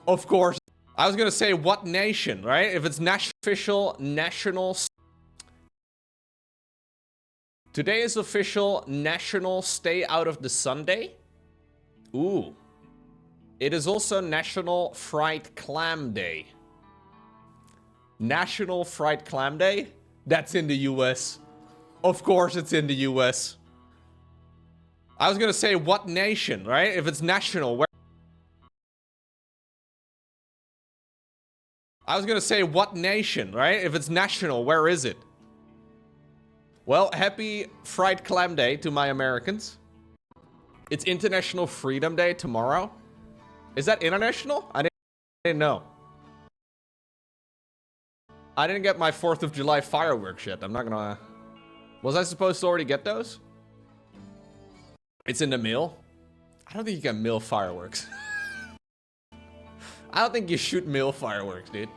Of course. I was gonna say what nation, right? If it's official national. Today is official National Stay Out of the Sun Day. Ooh. It is also National Fried Clam Day. National Fried Clam Day? That's in the US. Of course it's in the US. I was gonna say what nation, right? If it's national, where? I was gonna say what nation, right? If it's national, where is it? Well, happy Fried Clam Day to my Americans. It's International Freedom Day tomorrow. Is that international? I didn't know. I didn't get my 4th of July fireworks yet. I'm not gonna... Was I supposed to already get those? It's in the mail? I don't think you can mail fireworks. I don't think you shoot mail fireworks, dude.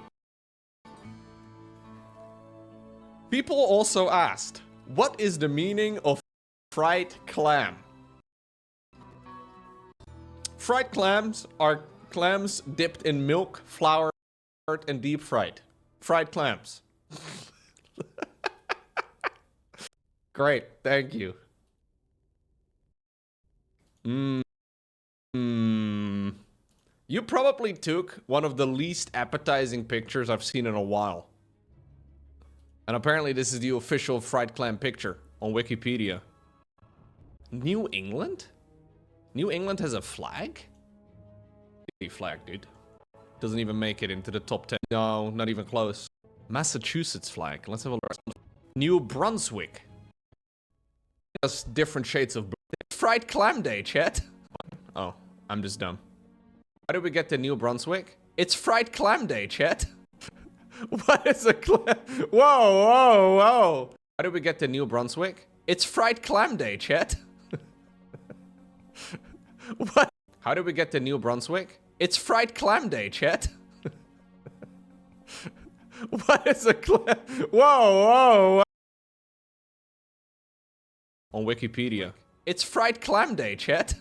People also asked, what is the meaning of fried clam? Fried clams are clams dipped in milk, flour, and deep fried. Fried clams. Great, thank you. You probably took one of the least appetizing pictures I've seen in a while. And apparently this is the official fried clam picture on Wikipedia. New England? New England has a flag? Flag, dude. Doesn't even make it into the top 10. No, not even close. Massachusetts flag. Let's have a look. New Brunswick. Just different shades of blue. Fried clam day, chat. Oh, I'm just dumb. How did we get to New Brunswick? It's fried clam day, chat. What is a clam? Whoa, whoa, whoa. How did we get to New Brunswick? It's fried clam day, chat. What? How did we get to New Brunswick? It's fried clam day, chat. What is a clam? Whoa, whoa, whoa. On Wikipedia. It's fried clam day, chat.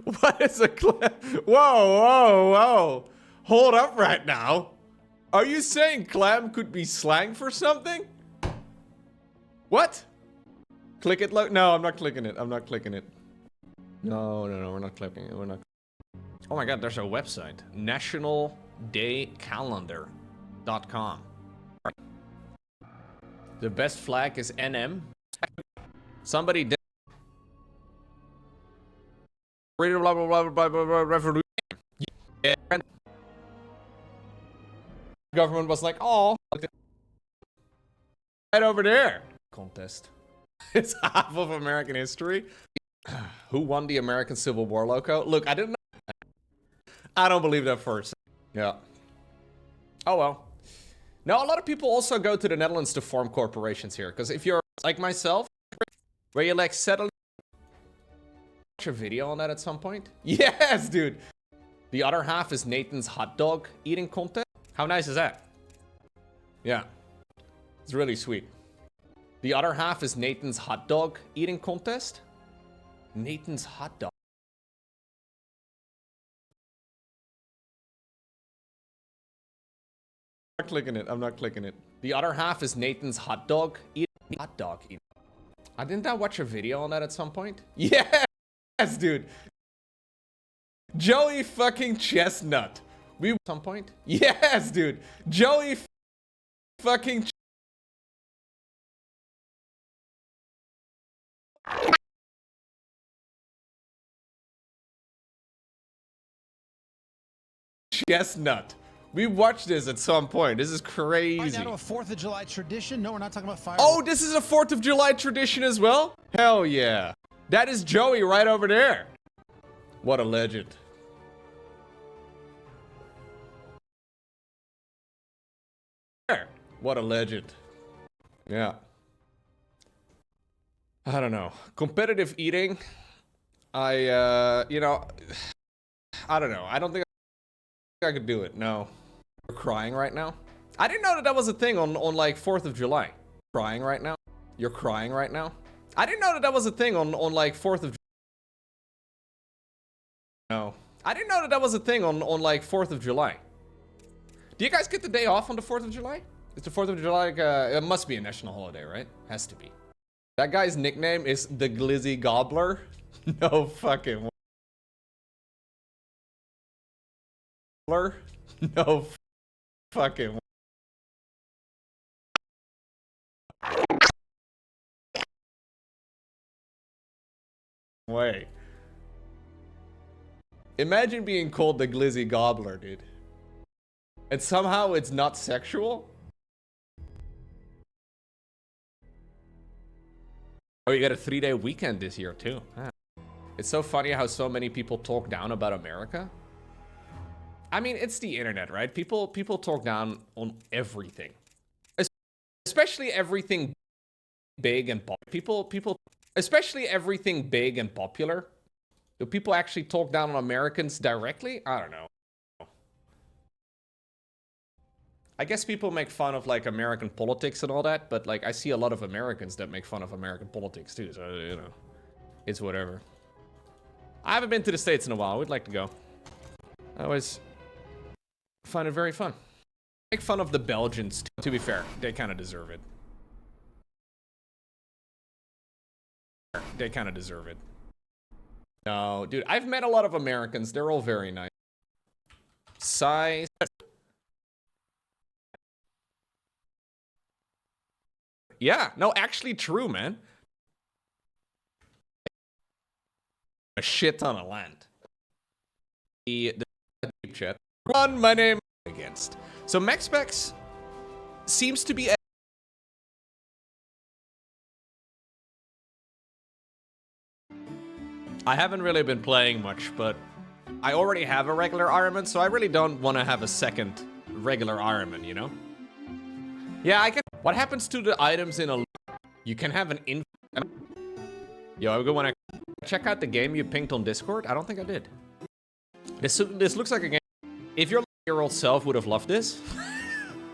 What is a clam? Whoa, whoa, whoa. Hold up right now. Are you saying clam could be slang for something? What? Click it, no, I'm not clicking it. I'm not clicking it. No, no, no, we're not clicking it. We're not. Oh my god, there's a website. nationaldaycalendar.com. The best flag is NM. Somebody did. Blah, blah, blah, blah, blah, blah, revolution. Yeah. Government was like, oh, right over there. Contest. It's half of American history. Who won the American Civil War, Lowko? Look, I didn't know. I don't believe that first. Yeah. Oh well. Now, a lot of people also go to the Netherlands to form corporations here. Because if you're like myself, where you like settle. Watch a video on that at some point? Yes, dude. The other half is Nathan's hot dog eating contest. How nice is that? Yeah. It's really sweet. The other half is Nathan's hot dog eating contest. Nathan's hot dog. I'm not clicking it. I'm not clicking it. The other half is Nathan's hot dog eating. Hot dog eating. I didn't I watch a video on that at some point? Yes, dude. Joey fucking Chestnut. We at some point? Yes, dude. Joey fucking Chestnut. We watched this at some point. This is crazy. Now to a 4th of July tradition. No, we're not talking about fireworks. Oh, this is a 4th of July tradition as well? Hell yeah. That is Joey right over there. What a legend. What a legend. Yeah. I don't know. Competitive eating. You know, I don't know. I don't think I could do it. No. You're crying right now? I didn't know that that was a thing on like 4th of July. Crying right now? You're crying right now? I didn't know that that was a thing on like 4th of July. No. I didn't know that that was a thing on like 4th of July. Do you guys get the day off on the 4th of July? Is the 4th of July like, it must be a national holiday, right? Has to be. That guy's nickname is the Glizzy Gobbler. No fucking way. No fucking way. Imagine being called the Glizzy Gobbler, dude. And somehow it's not sexual? Oh, you got a 3-day weekend this year, too. Huh. It's so funny how so many people talk down about America. I mean, it's the internet, right? People talk down on everything. Especially everything big and popular. Especially everything big and popular. Do people actually talk down on Americans directly? I don't know. I guess people make fun of like American politics and all that, but like I see a lot of Americans that make fun of American politics too, so you know, it's whatever. I haven't been to the States in a while. I would like to go. I always find it very fun. Make fun of the Belgians too, to be fair. They kind of deserve it. They kind of deserve it. No, dude, I've met a lot of Americans. They're all very nice. Size. Yeah, no, actually true, man. A shit ton of land. The deep chat. Run my name against. So MaxPax seems to be. I haven't really been playing much, but I already have a regular Iron Man, so I really don't want to have a second regular Iron Man, you know? Yeah, I can. What happens to the items in a? You can have an in. Yo, I go when I check out the game you pinged on Discord. I don't think I did. This looks like a game. If your 10-year-old self would have loved this.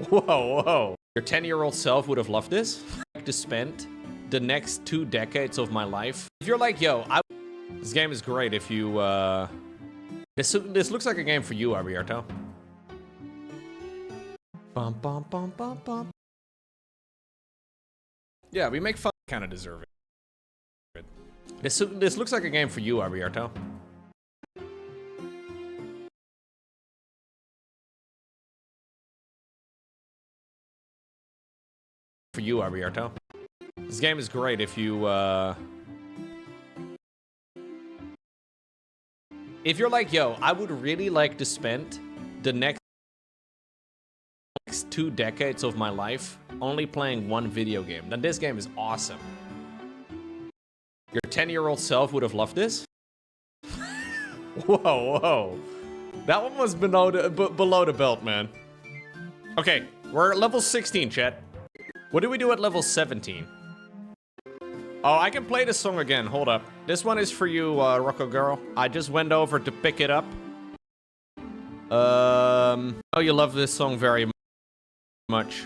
Whoa, whoa. Your 10-year-old self would have loved this. To spend the next 2 decades of my life. If you're like, yo, this game is great. If you this looks like a game for you, Ariarto. Bum bum bum bum bum. Yeah, we make fun. Kind of deserve it. This looks like a game for you, Ariarto. For you, Ariarto. This game is great if you if you're like, yo, I would really like to spend the next 2 decades of my life only playing one video game, then this game is awesome. Your 10-year-old self would have loved this. Whoa, whoa. That one was below the belt, man. Okay, we're at level 16, chat. What do we do at level 17? Oh, I can play this song again. Hold up. This one is for you, Rocco Girl. I just went over to pick it up. Oh, you love this song very much.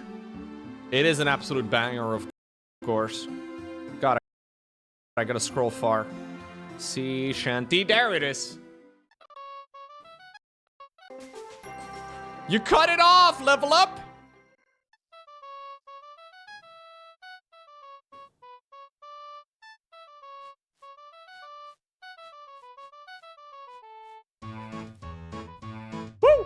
It is an absolute banger, of course. God, I gotta scroll far. See, Shanty. There it is. You cut it off! Level up! Woo!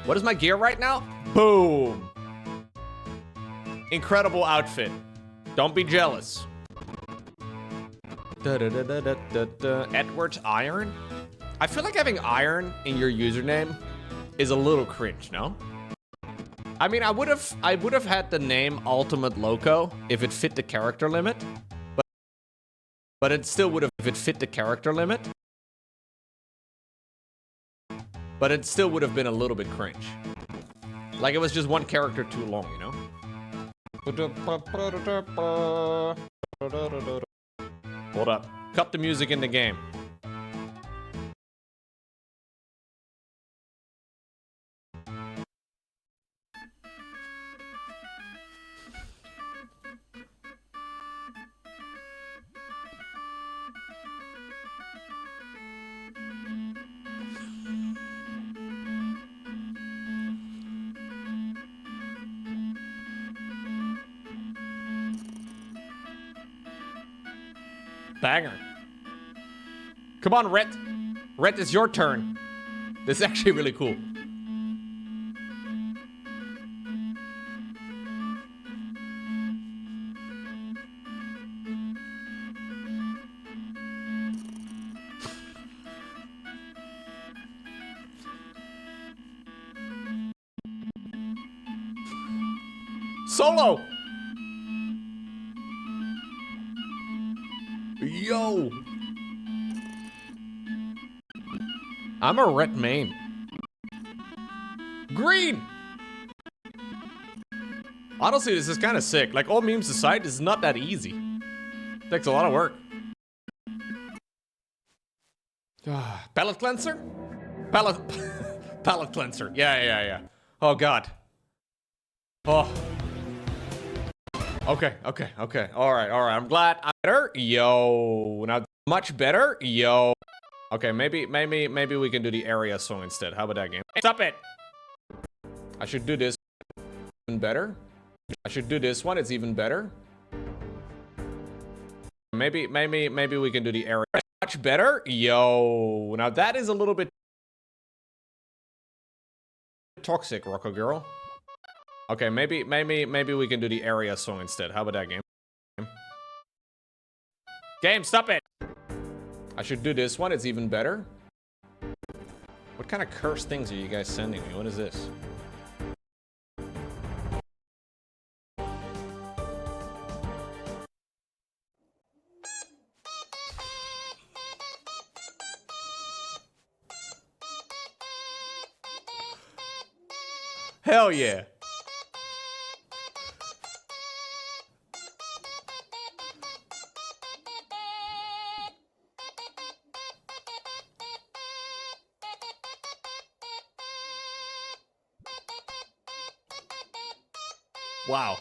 What is my gear right now? Boom! Incredible outfit. Don't be jealous. Edward's Iron? I feel like having Iron in your username is a little cringe, no? I mean, I would have had the name Ultimate Lowko if it fit the character limit, but it still would have if it fit the character limit. But it still would have been a little bit cringe. Like it was just one character too long, you know? Hold up. Cut the music in the game. Banger. Come on, Rhett. Rhett, it's your turn. This is actually really cool. Solo! Yo! I'm a Rhett main. Green! Honestly, this is kind of sick. Like, all memes aside, this is not that easy. Takes a lot of work. Palette cleanser? Palette cleanser. Yeah. Oh, God. Oh. Okay. All right. I'm glad I'm better. Yo. Now, much better. Yo. Okay, maybe we can do the area song instead. How about that game? Stop it! I should do this even better. I should do this one. It's even better. Maybe we can do the area much better. Yo. Now that is a little bit toxic, Rocco Girl. Okay, maybe we can do the area song instead. How about that game? Game, stop it! I should do this one. It's even better. What kind of cursed things are you guys sending me? What is this? Hell yeah. Wow.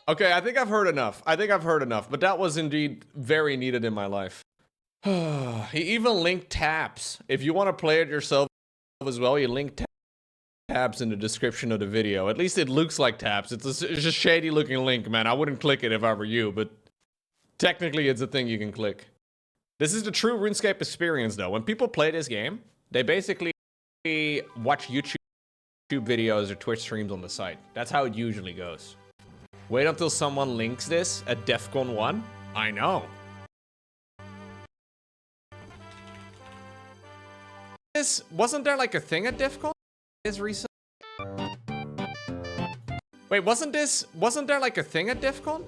Okay, I think I've heard enough. But that was indeed very needed in my life. He even linked tabs. If you want to play it yourself as well, you link tabs in the description of the video. It's least it looks like tabs. It's a shady looking link, man. I wouldn't click it if I were you, but technically it's a thing you can click. This is the true RuneScape experience, though. When people play this game, they basically watch YouTube videos or Twitch streams on the site. That's how it usually goes. Wait until someone links this at DEF CON 1? I know. Wasn't there like a thing at DEF CON? Recent? Wait, wasn't there like a thing at DEF CON?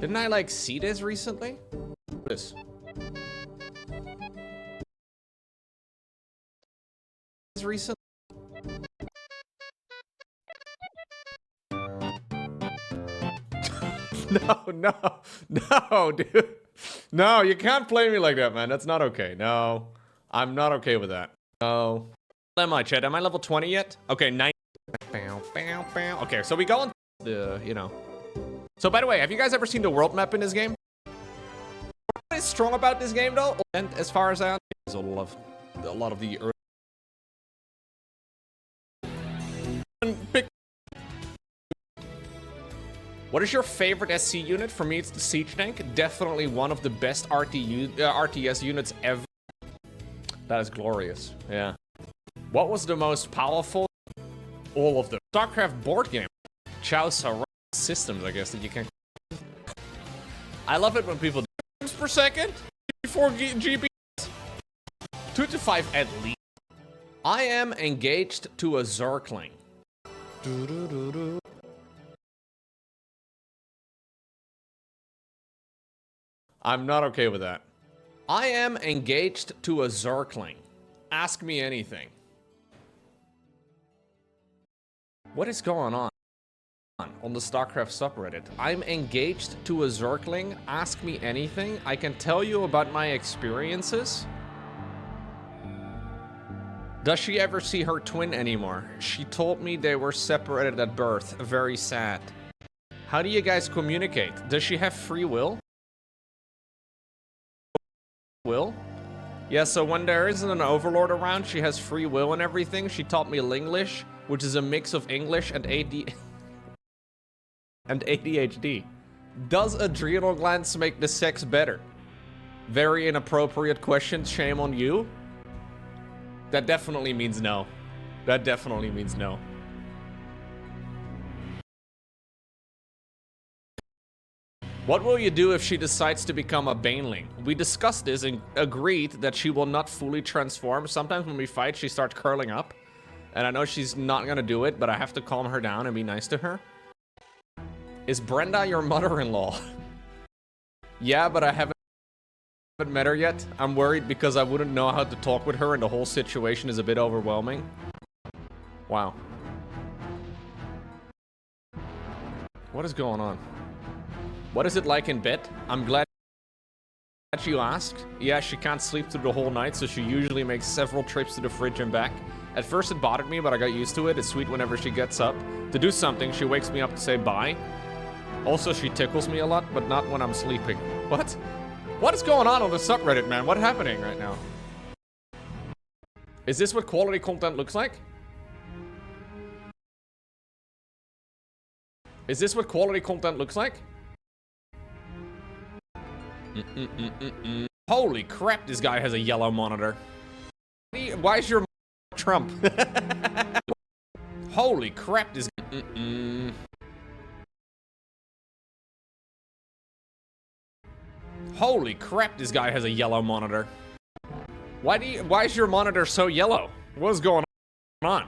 Didn't I like see this recently? This. Recent. No, dude. No, you can't play me like that, man. That's not okay. No, I'm not okay with that. No. Am I, Chet? Am I level 20 yet? Okay, 9. Okay, so we go on the, you know. So, by the way, have you guys ever seen the world map in this game? What is strong about this game, though? And as far as I know, there's a lot of the early. What is your favorite SC unit? For me, it's the Siege Tank. Definitely one of the best RTS units ever. That is glorious. Yeah. What was the most powerful? All of them. StarCraft board game. Chow Sarah systems, I guess, that you can. I love it when people do frames per second. 4 GB. 2 to 5 at least. I am engaged to a Zergling. I'm not okay with that. I am engaged to a Zergling. Ask me anything. What is going on the StarCraft subreddit? I'm engaged to a Zergling. Ask me anything. I can tell you about my experiences. Does she ever see her twin anymore? She told me they were separated at birth. Very sad. How do you guys communicate? Does she have free will? Yeah, so when there isn't an overlord around, she has free will and everything. She taught me Linglish, which is a mix of English and ADHD. Does adrenal glands make the sex better? Very inappropriate question, shame on you. That definitely means no. That definitely means no. What will you do if she decides to become a Baneling? We discussed this and agreed that she will not fully transform. Sometimes when we fight, she starts curling up. And I know she's not gonna do it, but I have to calm her down and be nice to her. Is Brenda your mother-in-law? Yeah, but I haven't met her yet. I'm worried because I wouldn't know how to talk with her and the whole situation is a bit overwhelming. Wow. What is going on? What is it like in bed? I'm glad you asked. Yeah, she can't sleep through the whole night, so she usually makes several trips to the fridge and back. At first it bothered me, but I got used to it. It's sweet whenever she gets up to do something. She wakes me up to say bye. Also, she tickles me a lot, but not when I'm sleeping. What? What is going on the subreddit, man? What's happening right now? Is this what quality content looks like? Is this what quality content looks like? Holy crap, this guy has a yellow monitor. Why is your Trump? Holy crap, this Holy crap, this guy has a yellow monitor. Why is your monitor so yellow? What's going on?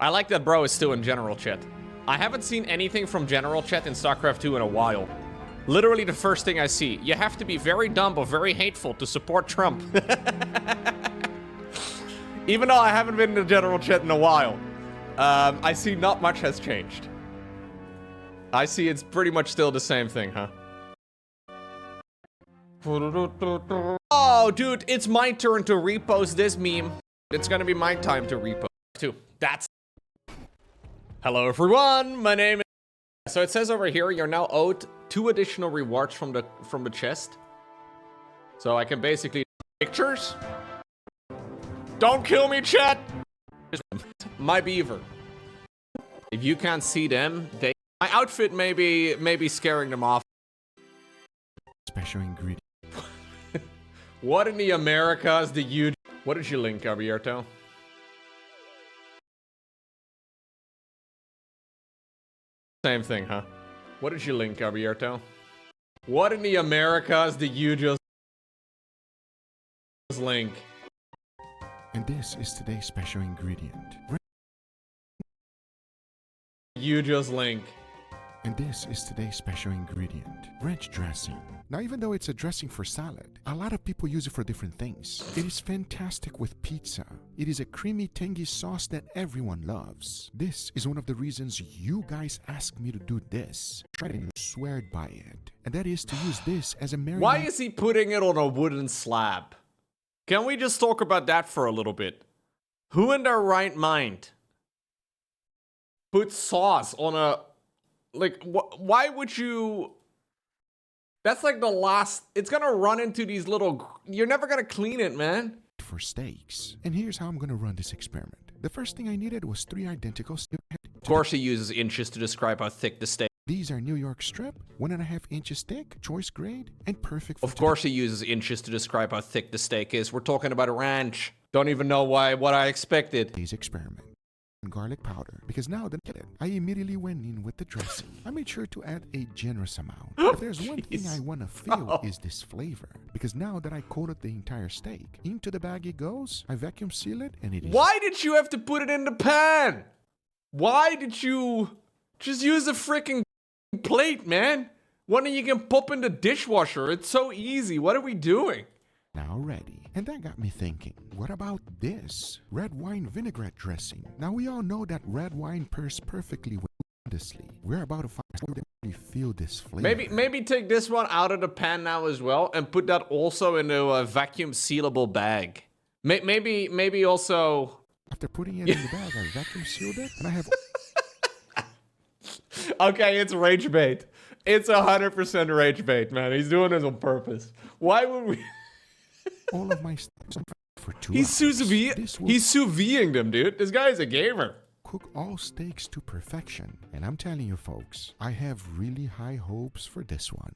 I like that bro is still in general chat. I haven't seen anything from general chat in StarCraft 2 in a while. Literally the first thing I see. You have to be very dumb or very hateful to support Trump. Even though I haven't been in the general chat in a while, I see not much has changed. I see it's pretty much still the same thing, huh? Oh, dude, it's my turn to repost this meme. It's gonna be my time to repost too. That's... Hello, everyone. My name is... So it says over here, you're now owed 2 additional rewards from the chest. So I can basically... Pictures? Don't kill me, chat! My beaver. If you can't see them, they... My outfit may be scaring them off. Special ingredient. What in the Americas do you... What did you link, Alberto? Same thing, huh? What did you link, Alberto? What in the Americas did you just link? And this is today's special ingredient. You just link. And this is today's special ingredient, ranch dressing. Now, even though it's a dressing for salad, a lot of people use it for different things. It is fantastic with pizza. It is a creamy, tangy sauce that everyone loves. This is one of the reasons you guys asked me to do this. Try to swear by it. And that is to use this as a marinade. Why is he putting it on a wooden slab? Can we just talk about that for a little bit? Who in their right mind put sauce on a... Like, why would you... That's like the last... It's gonna run into these little... You're never gonna clean it, man. For steaks. And here's how I'm gonna run this experiment. The first thing I needed was 3 identical steaks. Of course he uses inches to describe how thick the steak... These are New York strip, 1.5 inches thick, choice grade, and perfect for... Of course he uses inches to describe how thick the steak is. We're talking about a ranch. Don't even know what I expected. Today's experiment. Garlic powder, because now that I immediately went in with the dressing. I made sure to add a generous amount. If there's one thing I want to feel is this flavor, because now that I coated the entire steak, into the bag it goes, I vacuum seal it, and it is... Why did you have to put it in the pan? Why did you just use a freaking plate, man? One that you can pop in the dishwasher. It's so easy. What are we doing? Now ready. And that got me thinking, what about this? Red wine vinaigrette dressing. Now we all know that red wine pairs perfectly with honestly. We're about to find really feel this flavor. Maybe take this one out of the pan now as well and put that also into a vacuum sealable bag. Maybe also... After putting it in the bag, I vacuum sealed it and I have... Okay, it's rage bait. It's 100% rage bait, man. He's doing this on purpose. Why would we... all of my steaks for 2 He's hours. He's sous videing them, dude. This guy is a gamer. Cook all steaks to perfection. And I'm telling you folks, I have really high hopes for this one.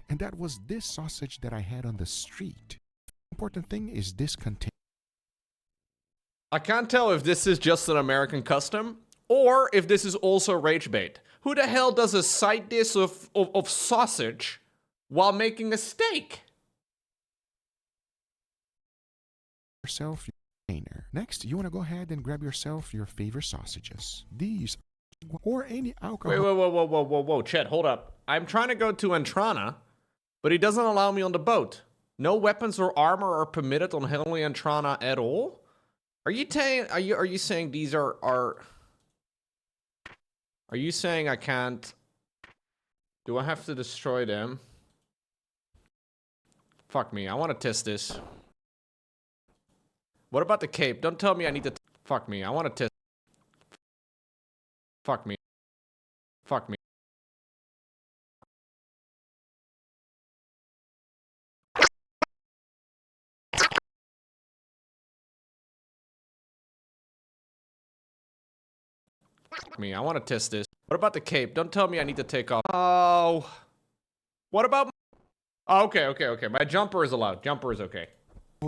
And that was this sausage that I had on the street. Important thing is this container. I can't tell if this is just an American custom or if this is also rage bait. Who the hell does a side dish of sausage while making a steak? Yourself your container. Next, you want to go ahead and grab yourself your favorite sausages. These or any alcohol. Whoa, Chet, hold up. I'm trying to go to Entrana, but he doesn't allow me on the boat. No weapons or armor are permitted on Holy Entrana at all. Are you saying these are? Are you saying I can't? Do I have to destroy them? Fuck me. I want to test this. What about the cape? Don't tell me I need to... Fuck me. I want to test... Fuck me. Fuck me. Fuck me. I want to test this. What about the cape? Don't tell me I need to take off. Oh. What about... Oh, okay. My jumper is allowed. Jumper is okay.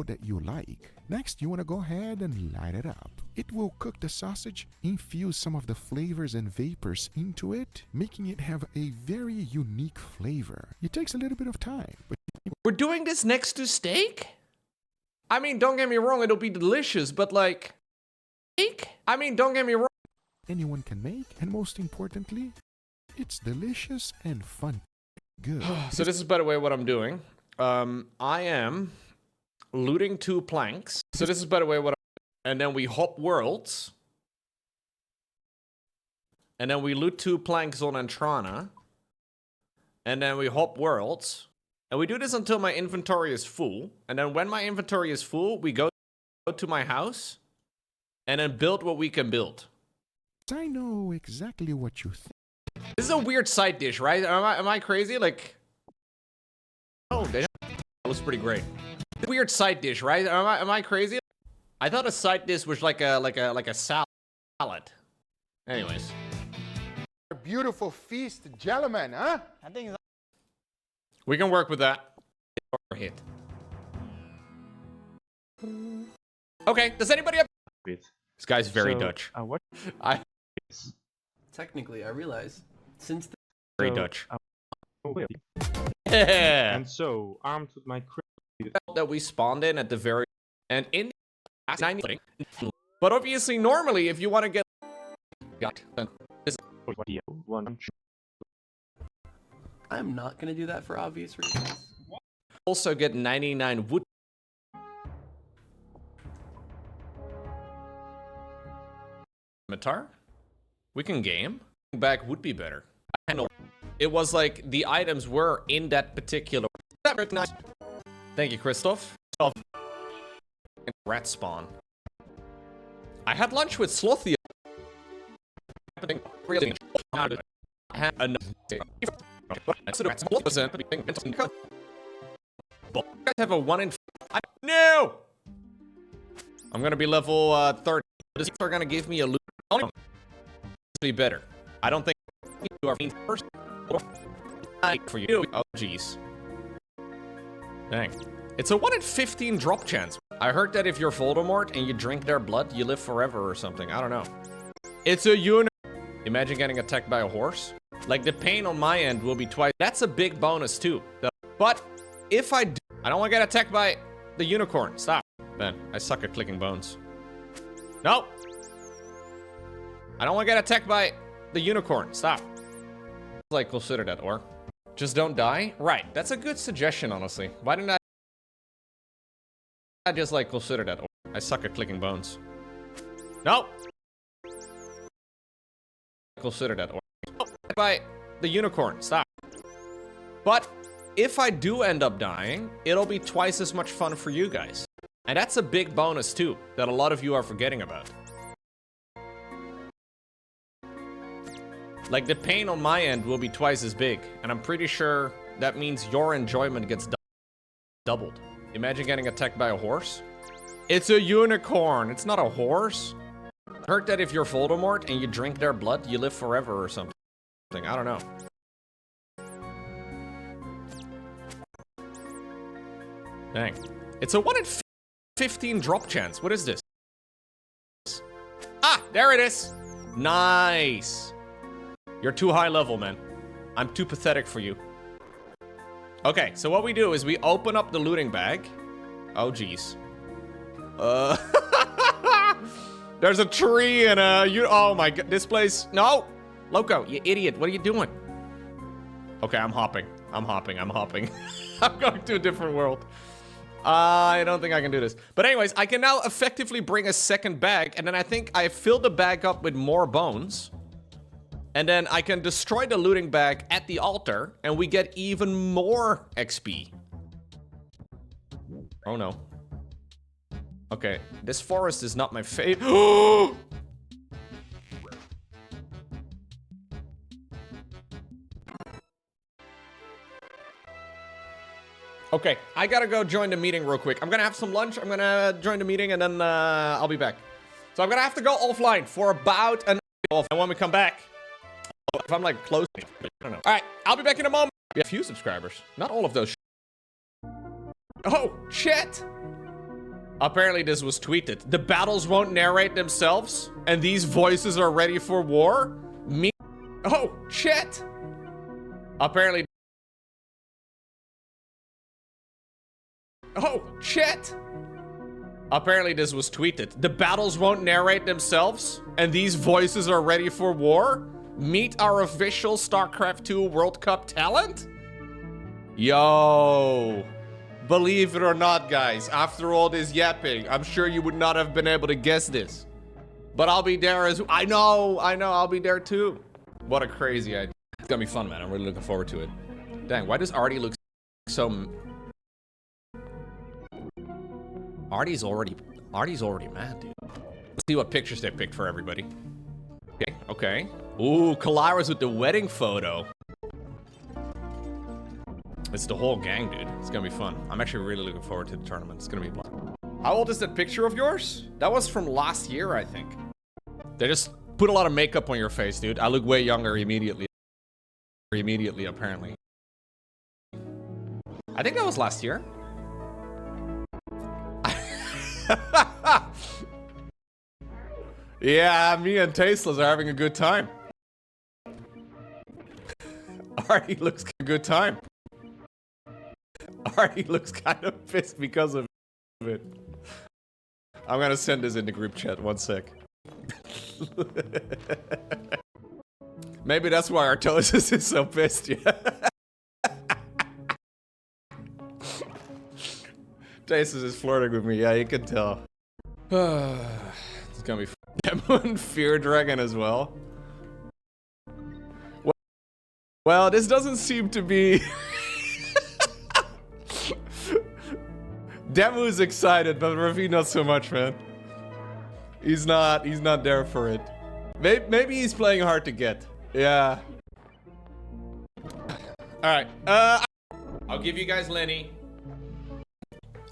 That you like. Next, you want to go ahead and light it up. It will cook the sausage, infuse some of the flavors and vapors into it, making it have a very unique flavor. It takes a little bit of time, but we're doing this next to steak? I mean, don't get me wrong, it'll be delicious, but like steak? I mean, don't get me wrong. Anyone can make, and most importantly, it's delicious and fun. Good. So this is, by the way, what I'm doing. I am looting 2 planks. So this is, by the way, what and then we hop worlds. And then we loot 2 planks on Entrana. And then we hop worlds. And we do this until my inventory is full. And then when my inventory is full, we go to my house. And then build what we can build. I know exactly what you think. This is a weird side dish, right? Am I crazy? Like, oh, that was pretty great. Weird side dish, right? Am I crazy? I thought a side dish was like a salad. Anyways, A beautiful feast, gentlemen, huh? we can work with that. Hit. Okay. Does anybody have? This guy's very Dutch. What? I Technically, I realize since the very Dutch. yeah. Yeah. And so armed with my That we spawned in at the very and in the 90. But obviously, normally, if you want to get then this I'm not gonna do that for obvious reasons. also get 99 wood. Matar, we can game. Back would be better. I know. It was like the items were in that particular. Thank you, Christoph. Rat spawn. I had lunch with Slothy. Have a 1 in. No! I'm gonna be level 30. This are gonna give me a loot. Be better. I don't think you are first for you. Oh jeez. Dang. It's a 1 in 15 drop chance. I heard that if you're Voldemort and you drink their blood, you live forever or something. I don't know. It's a unicorn. Imagine getting attacked by a horse. Like the pain on my end will be twice. That's a big bonus too. But if I do, I don't want to get attacked by the unicorn. Stop. Man, I suck at clicking bones. No. I don't want to get attacked by the unicorn. Stop. Like, consider that, or just don't die. Right. That's a good suggestion, honestly. Why didn't I just like consider that? Or I suck at clicking bones. No. Consider that, or by the unicorn. Stop. But if I do end up dying, it'll be twice as much fun for you guys. And that's a big bonus too, that a lot of you are forgetting about. Like the pain on my end will be twice as big, and I'm pretty sure that means your enjoyment gets doubled. Imagine getting attacked by a horse. It's a unicorn, it's not a horse. I heard that if you're Voldemort and you drink their blood, you live forever or something. I don't know. Dang. It's a 1 in 15 drop chance. What is this? Ah, there it is. Nice. You're too high level, man. I'm too pathetic for you. Okay, so what we do is we open up the looting bag. Oh, jeez. There's a tree and oh my god, this place. No! Lowko, you idiot, what are you doing? Okay, I'm hopping. I'm hopping. I'm going to a different world. I don't think I can do this. But anyways, I can now effectively bring a second bag, and then I think I fill the bag up with more bones. And then I can destroy the looting bag at the altar, and we get even more XP. Oh no. Okay, this forest is not my favorite. Okay, I gotta go join the meeting real quick. I'm gonna have some lunch, I'm gonna join the meeting, and then I'll be back. So I'm gonna have to go offline for about an hour. And when we come back, if I'm like close, I don't know. All right, I'll be back in a moment. We have a few subscribers, not all of those. Oh, shit. Apparently this was tweeted. The battles won't narrate themselves, and these voices are ready for war? Me? Oh, shit. Apparently. Oh, shit. Apparently this was tweeted. The battles won't narrate themselves, and these voices are ready for war? Meet our official StarCraft 2 World Cup talent? Yo. Believe it or not, guys, after all this yapping, I'm sure you would not have been able to guess this. But I'll be there as... I know, I'll be there too. What a crazy idea. It's gonna be fun, man. I'm really looking forward to it. Dang, why does Artie look so... Artie's already mad, dude. Let's see what pictures they picked for everybody. Okay, okay. Ooh, Kalira's with the wedding photo. It's the whole gang, dude. It's gonna be fun. I'm actually really looking forward to the tournament. It's gonna be blast. How old is that picture of yours? That was from last year, I think. They just put a lot of makeup on your face, dude. I look way younger immediately. Immediately, apparently. I think that was last year. Yeah, me and Tasteless are having a good time. Artie looks a good time. Artie looks kind of pissed because of it. I'm gonna send this in the group chat, one sec. Maybe that's why Artosis is so pissed, yeah. Tasteless is flirting with me, yeah, you can tell. It's gonna be fun. Demo and Fear Dragon as well. Well, this doesn't seem to be... Demu's excited, but Rafi not so much, man. He's not there for it. Maybe he's playing hard to get. Yeah. Alright, I'll give you guys Lenny.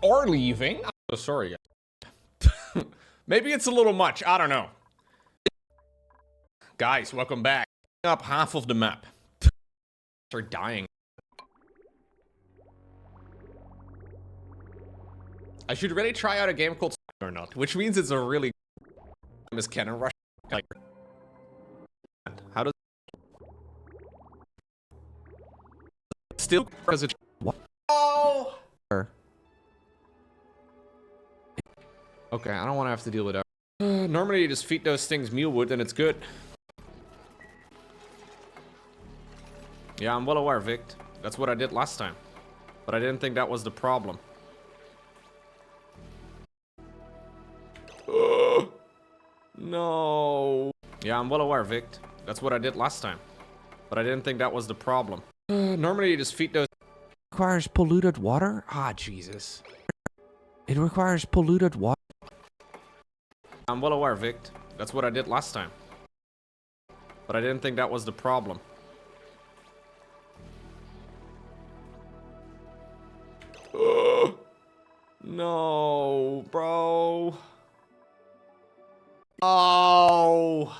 Or leaving. I'm so sorry, guys. Maybe it's a little much, I don't know. Guys, welcome back. Up half of the map. They're dying. I should really try out a game called or not, which means it's a really Miss Cannon Rush. How does still does it? What? Oh. Okay, I don't want to have to deal with that. Normally, you just feed those things mealwood and it's good. Yeah, I'm well aware, Vict. That's what I did last time, but I didn't think that was the problem. No. Yeah, I'm well aware, Vict. That's what I did last time, but I didn't think that was the problem. Normally, you just feed those. Requires polluted water? Ah, Jesus. It requires polluted water. I'm well aware, Vict. That's what I did last time, but I didn't think that was the problem. No, bro. Oh.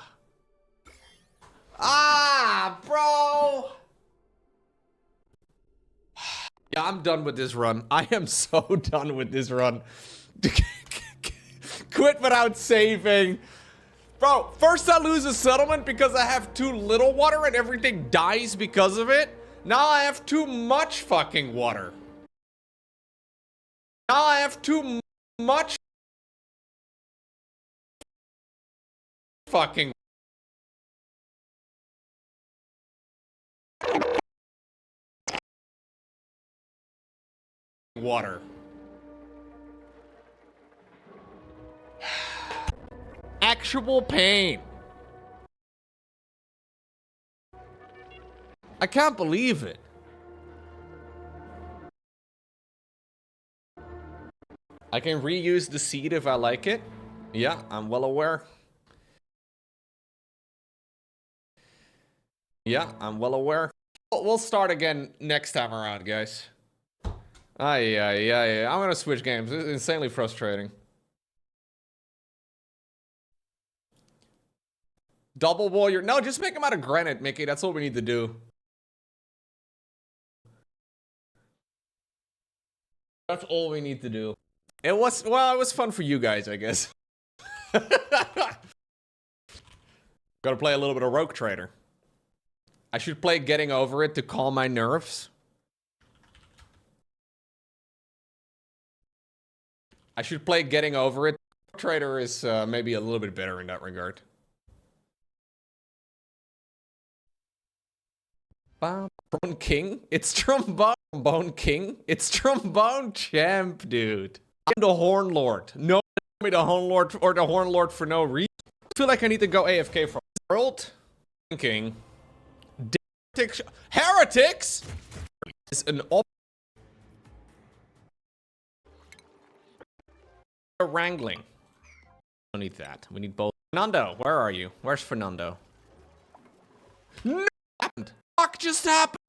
Ah, bro. Yeah, I'm done with this run. I am so done with this run. Quit without saving. Bro, first I lose a settlement because I have too little water and everything dies because of it. Now I have too much fucking water. Now I have too much fucking water. Actual pain. I can't believe it. I can reuse the seed if I like it. Yeah, I'm well aware. Yeah, I'm well aware. We'll start again next time around, guys. Yeah. I'm gonna switch games. It's insanely frustrating. Double warrior. No, just make him out of granite, Mickey. That's all we need to do. That's all we need to do. It was, well, it was fun for you guys, I guess. Gotta play a little bit of Rogue Trader. I should play Getting Over It to calm my nerves. I should play Getting Over It. Rogue Trader is maybe a little bit better in that regard. Trombone King? It's Trombone King? It's Trombone Champ, dude. I'm the Horn Lord. No, me the Horn Lord or the Horn Lord for no reason. I feel like I need to go AFK for World King. Heretics is an wrangling. We don't need that. We need both. Fernando, where are you? Where's Fernando? No! Fuck just happened!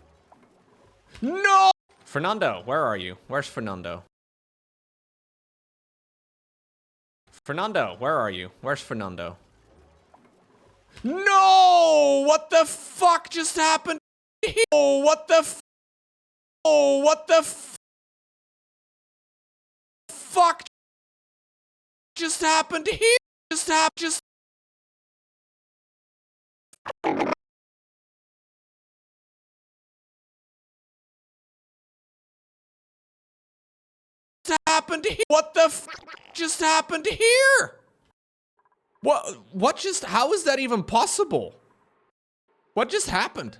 No! Fernando, where are you? Where's Fernando? Fernando, where are you? Where's Fernando? No! What the fuck just happened? Oh, what the oh, what the fuck just happened here? Just happened here? What the just happened here? What just, how is that even possible? What just happened?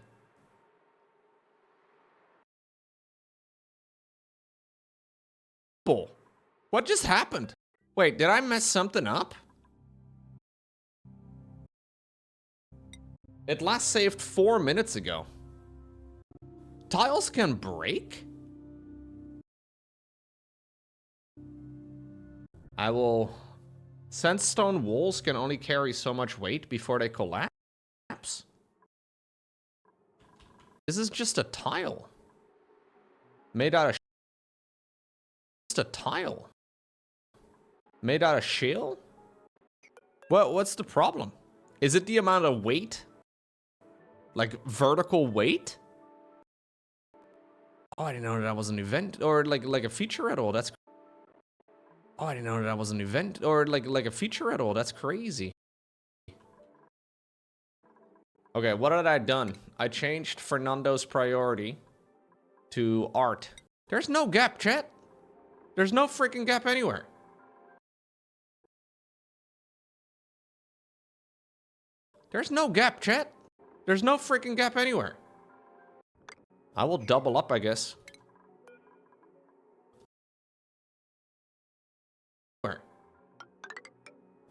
What just happened? Wait, did I mess something up? It last saved 4 minutes ago. Tiles can break? I will... Sandstone walls can only carry so much weight before they collapse. This is just a tile. Made out of... Just a tile. Made out of shale? What's the problem? Is it the amount of weight? Like vertical weight? Oh, I didn't know that was an event or like a feature at all. That's... Oh, I didn't know that was an event or like a feature at all. That's crazy. Okay, what had I done? I changed Fernando's priority to art. There's no gap, chat. There's no freaking gap anywhere. There's no gap, chat. There's no freaking gap anywhere. I will double up, I guess.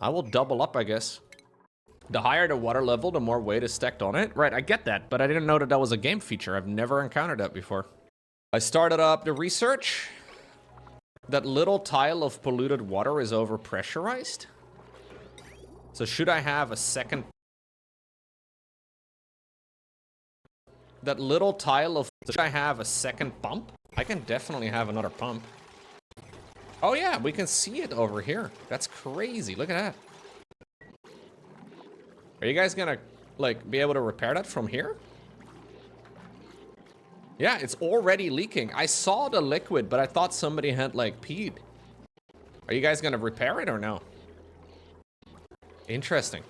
I will double up, I guess. The higher the water level, the more weight is stacked on it. Right, I get that, but I didn't know that that was a game feature. I've never encountered that before. I started up the research. That little tile of polluted water is overpressurized. So should I have a second... That little tile of... Should I have a second pump? I can definitely have another pump. Oh yeah, we can see it over here. That's crazy. Look at that. Are you guys gonna, like, be able to repair that from here? Yeah, it's already leaking. I saw the liquid, but I thought somebody had, like, peed. Are you guys gonna repair it or no? Interesting.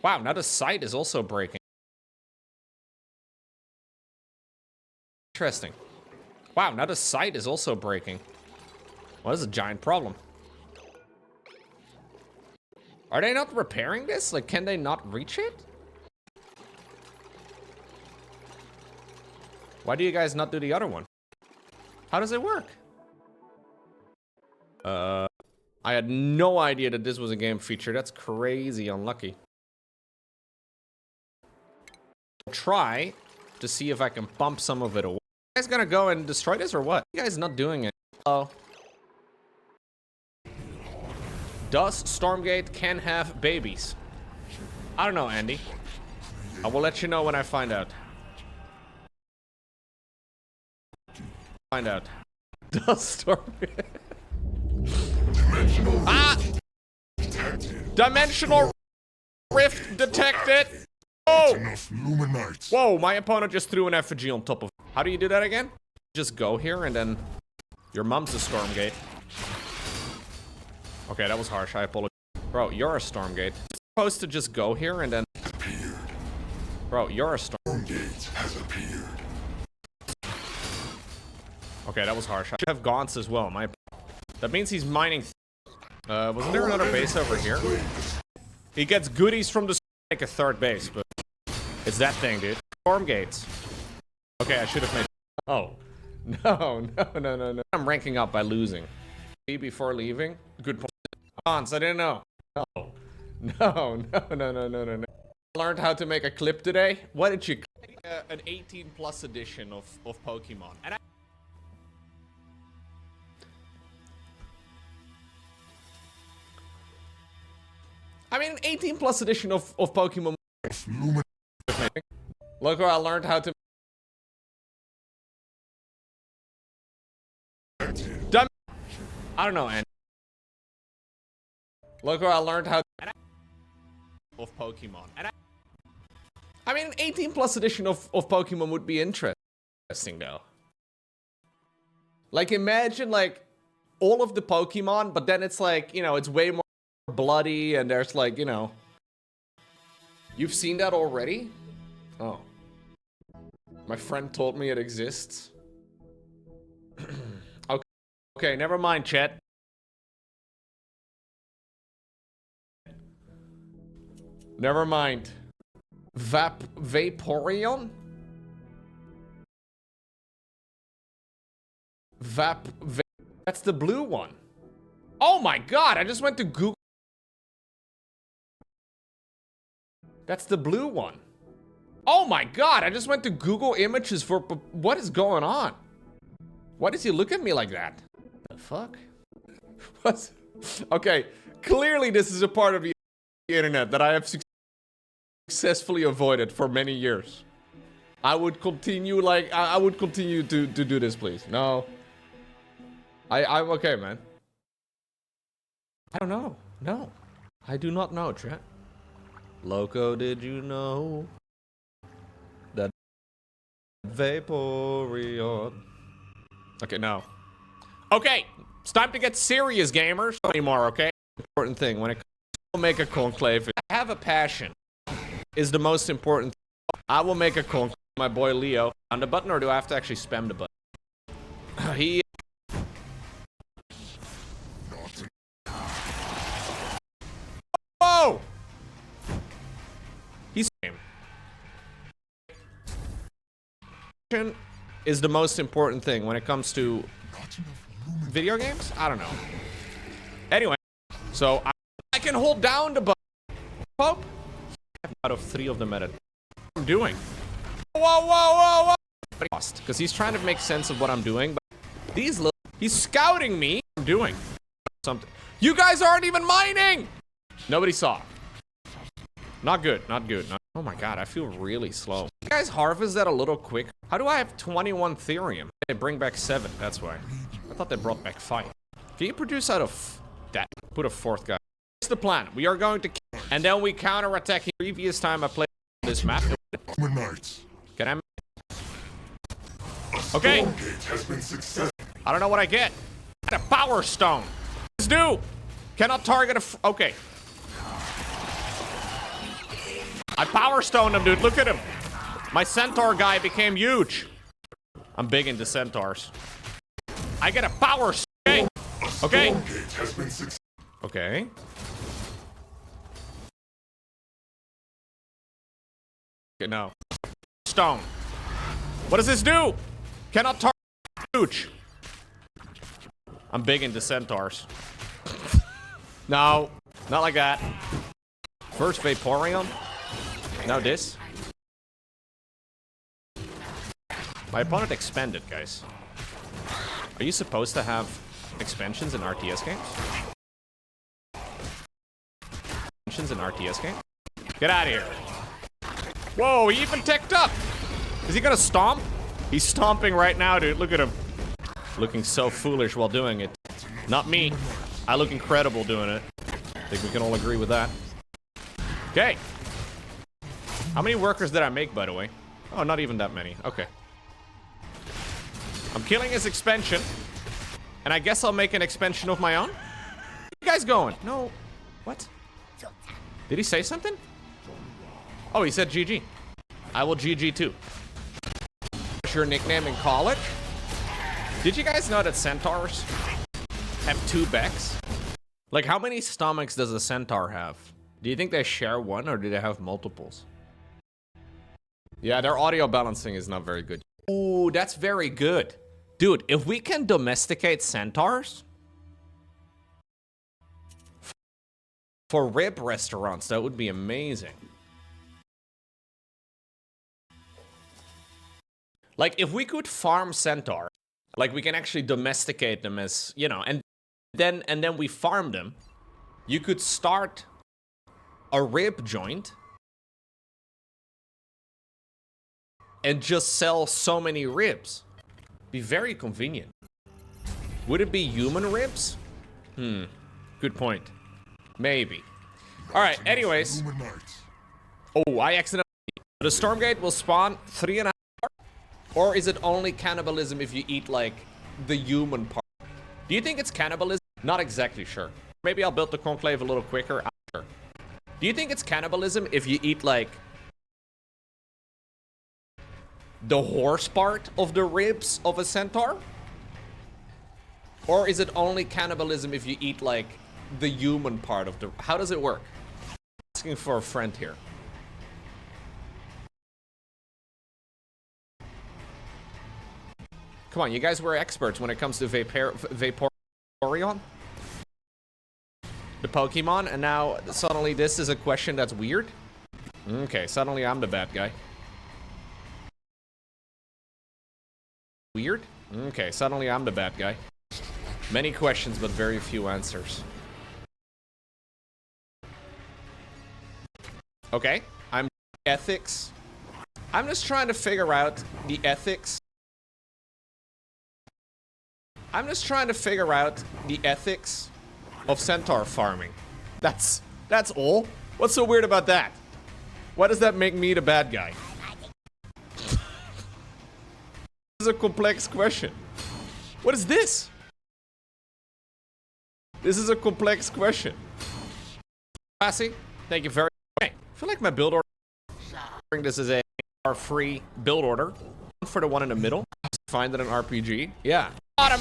Wow, now the site is also breaking. Interesting. Wow, now the site is also breaking. Well, this is a giant problem. Are they not repairing this? Like, can they not reach it? Why do you guys not do the other one? How does it work? I had no idea that this was a game feature. That's crazy unlucky. I'll try to see if I can pump some of it away. You guys gonna go and destroy this or what? You guys not doing it. Oh. Does Stormgate can have babies? I don't know, Andy. I will let you know when I find out. Find out. Does Stormgate... Dimensional rift detected! Oh! Whoa, my opponent just threw an effigy on top of... How do you do that again? Just go here and then... Your mom's a Stormgate. Okay, that was harsh. I apologize. Bro, you're a Stormgate. You're supposed to just go here and then... Bro, you're a Stormgate has appeared. Okay, that was harsh. I should have gaunts as well. That means he's mining... wasn't there another base over here? He gets goodies from the... Like a third base, but... It's that thing, dude. Stormgates. Okay, I should have made... Oh. No. I'm ranking up by losing. Before leaving? Good point. Hans, I didn't know. No. I learned how to make a clip today. What did you... an 18 plus edition of Pokemon. And I mean, an 18 plus edition of Pokemon. Look, I learned how to... Dumb. I don't know, and look, I learned how to... of Pokemon. And I mean, an 18 plus edition of Pokemon would be interesting, though. Like, imagine, like, all of the Pokemon, but then it's like, you know, it's way more bloody, and there's like, you know... You've seen that already? Oh. My friend told me it exists. Okay, never mind, chat. Never mind. Vaporeon? That's the blue one. Oh my god, I just went to Google. That's the blue one. Oh my god, I just went to Google images for... What is going on? Why does he look at me like that? The fuck? What? Okay, clearly this is a part of the internet that I have successfully avoided for many years. I would continue, like, I would continue to do this, please. No. I'm okay, man. I don't know. No. I do not know, chat. Lowko, did you know that Vaporeon... Okay, no. Okay, it's time to get serious, gamers. Anymore, okay? Important thing when it comes to make a conclave. I have a passion is the most important thing. I will make a conclave. My boy Leo on the button, or do I have to actually spam the button? He... Whoa! He's... is the most important thing when it comes to video games? I don't know. Anyway, so I can hold down the button. Pope? Out of 3 of them at it. What I'm doing. Whoa. But he lost, because he's trying to make sense of what I'm doing. But these little... He's scouting me. I'm doing something. You guys aren't even mining! Nobody saw. Not good. Oh my god, I feel really slow. You guys harvest that a little quick. How do I have 21 Therium? They bring back 7, that's why. I thought they brought back 5. Can you produce out of that? Put a 4th guy. Here's the plan. We are going to... And then we counter-attack. Previous time I played this map. Can I... Okay. I don't know what I get. A power stone. Let's do. Cannot target a... Okay. I power stoned him, dude. Look at him. My centaur guy became huge. I'm big into centaurs. I get a power stone. Okay. Okay. Okay, no. Stone. What does this do? Cannot target huge. I'm big into centaurs. No. Not like that. First Vaporeon. Now this. My opponent expanded, guys. Are you supposed to have expansions in RTS games? Expansions in RTS games? Get out of here. Whoa, he even ticked up. Is he gonna stomp? He's stomping right now, dude. Look at him. Looking so foolish while doing it. Not me. I look incredible doing it. I think we can all agree with that. Okay. How many workers did I make, by the way? Oh, not even that many. Okay. I'm killing his expansion. And I guess I'll make an expansion of my own? Where are you guys going? No. What? Did he say something? Oh, he said GG. I will GG too. What's your nickname in college? Did you guys know that centaurs have 2 backs? Like, how many stomachs does a centaur have? Do you think they share one, or do they have multiples? Yeah, their audio balancing is not very good. Ooh, that's very good. Dude, if we can domesticate centaurs for rib restaurants, that would be amazing. Like, if we could farm centaur, like we can actually domesticate them as, you know, and then we farm them, you could start a rib joint and just sell so many ribs. Be very convenient. Would it be human ribs? Good point. Maybe. All right, anyways. Oh, I accidentally. The Stormgate will spawn 3.5 hours? Or is it only cannibalism if you eat, like, the human part? Do you think it's cannibalism? Not exactly sure. Maybe I'll build the Conclave a little quicker. I'm sure. Do you think it's cannibalism if you eat, like, the horse part of the ribs of a centaur? Or is it only cannibalism if you eat, like, the human part of the... How does it work? I'm asking for a friend here. Come on, you guys were experts when it comes to Vaporeon? The Pokemon, and now suddenly this is a question that's weird? Okay, suddenly I'm the bad guy. Weird? Okay, suddenly I'm the bad guy. Many questions, but very few answers. Okay, I'm ethics. I'm just trying to figure out the ethics. I'm just trying to figure out the ethics of centaur farming. That's all. What's so weird about that? Why does that make me the bad guy? This is a complex question. What is this? This is a complex question. Classy, thank you very much. I feel like my build order. This is a free build order for the one in the middle. Find it an RPG. Yeah. Bottom.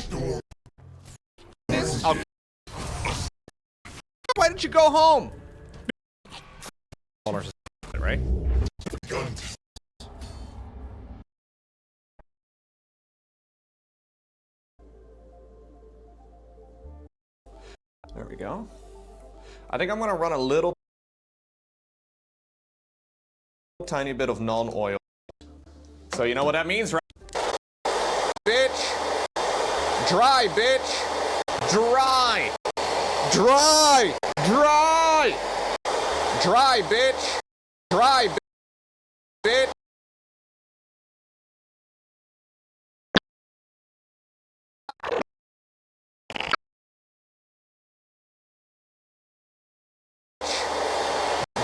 Oh. Why didn't you go home? Right? There we go. I think I'm gonna run a little tiny bit of non-oil. So you know what that means, right? Bitch! Dry, bitch! Dry! Dry! Dry! Dry, bitch! Dry, bitch!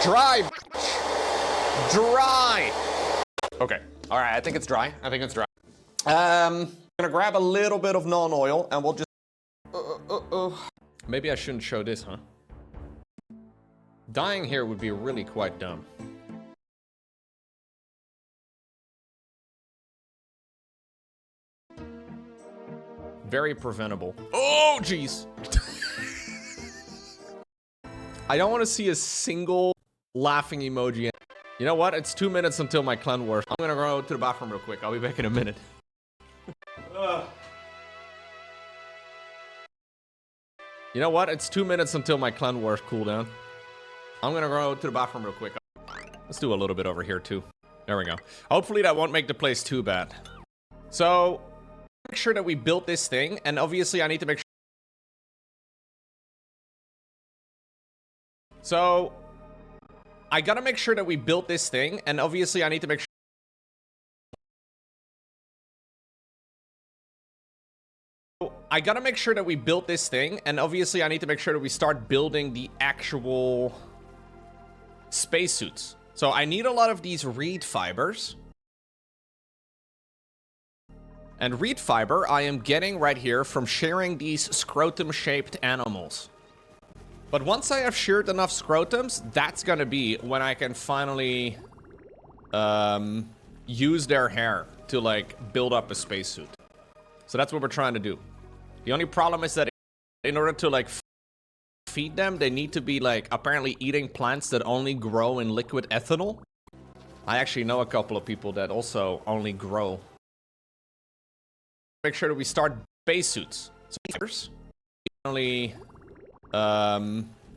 Dry, bitch! Dry! Okay. Alright, I think it's dry. I think it's dry. I'm gonna grab a little bit of non-oil and we'll just... Maybe I shouldn't show this, huh? Dying here would be really quite dumb. Very preventable. Oh, jeez! I don't want to see a single laughing emoji. You know what? It's 2 minutes until my clan wars. I'm gonna go to the bathroom real quick. I'll be back in a minute. You know what? It's 2 minutes until my clan wars cooldown. I'm gonna go to the bathroom real quick. Let's do a little bit over here too. There we go. Hopefully that won't make the place too bad. So, make sure that we built this thing, and obviously I need to make sure. So, I gotta make sure that we built this thing, and obviously I need to make sure. I gotta make sure that we built this thing, and obviously I need to make sure that we start building the actual spacesuits. So I need a lot of these reed fibers. And reed fiber I am getting right here from shearing these scrotum-shaped animals. But once I have sheared enough scrotums, that's gonna be when I can finally use their hair to like build up a spacesuit. So that's what we're trying to do. The only problem is that in order to like feed them, they need to be like apparently eating plants that only grow in liquid ethanol. I actually know a couple of people that also only grow make sure that we start base suits. So first, we only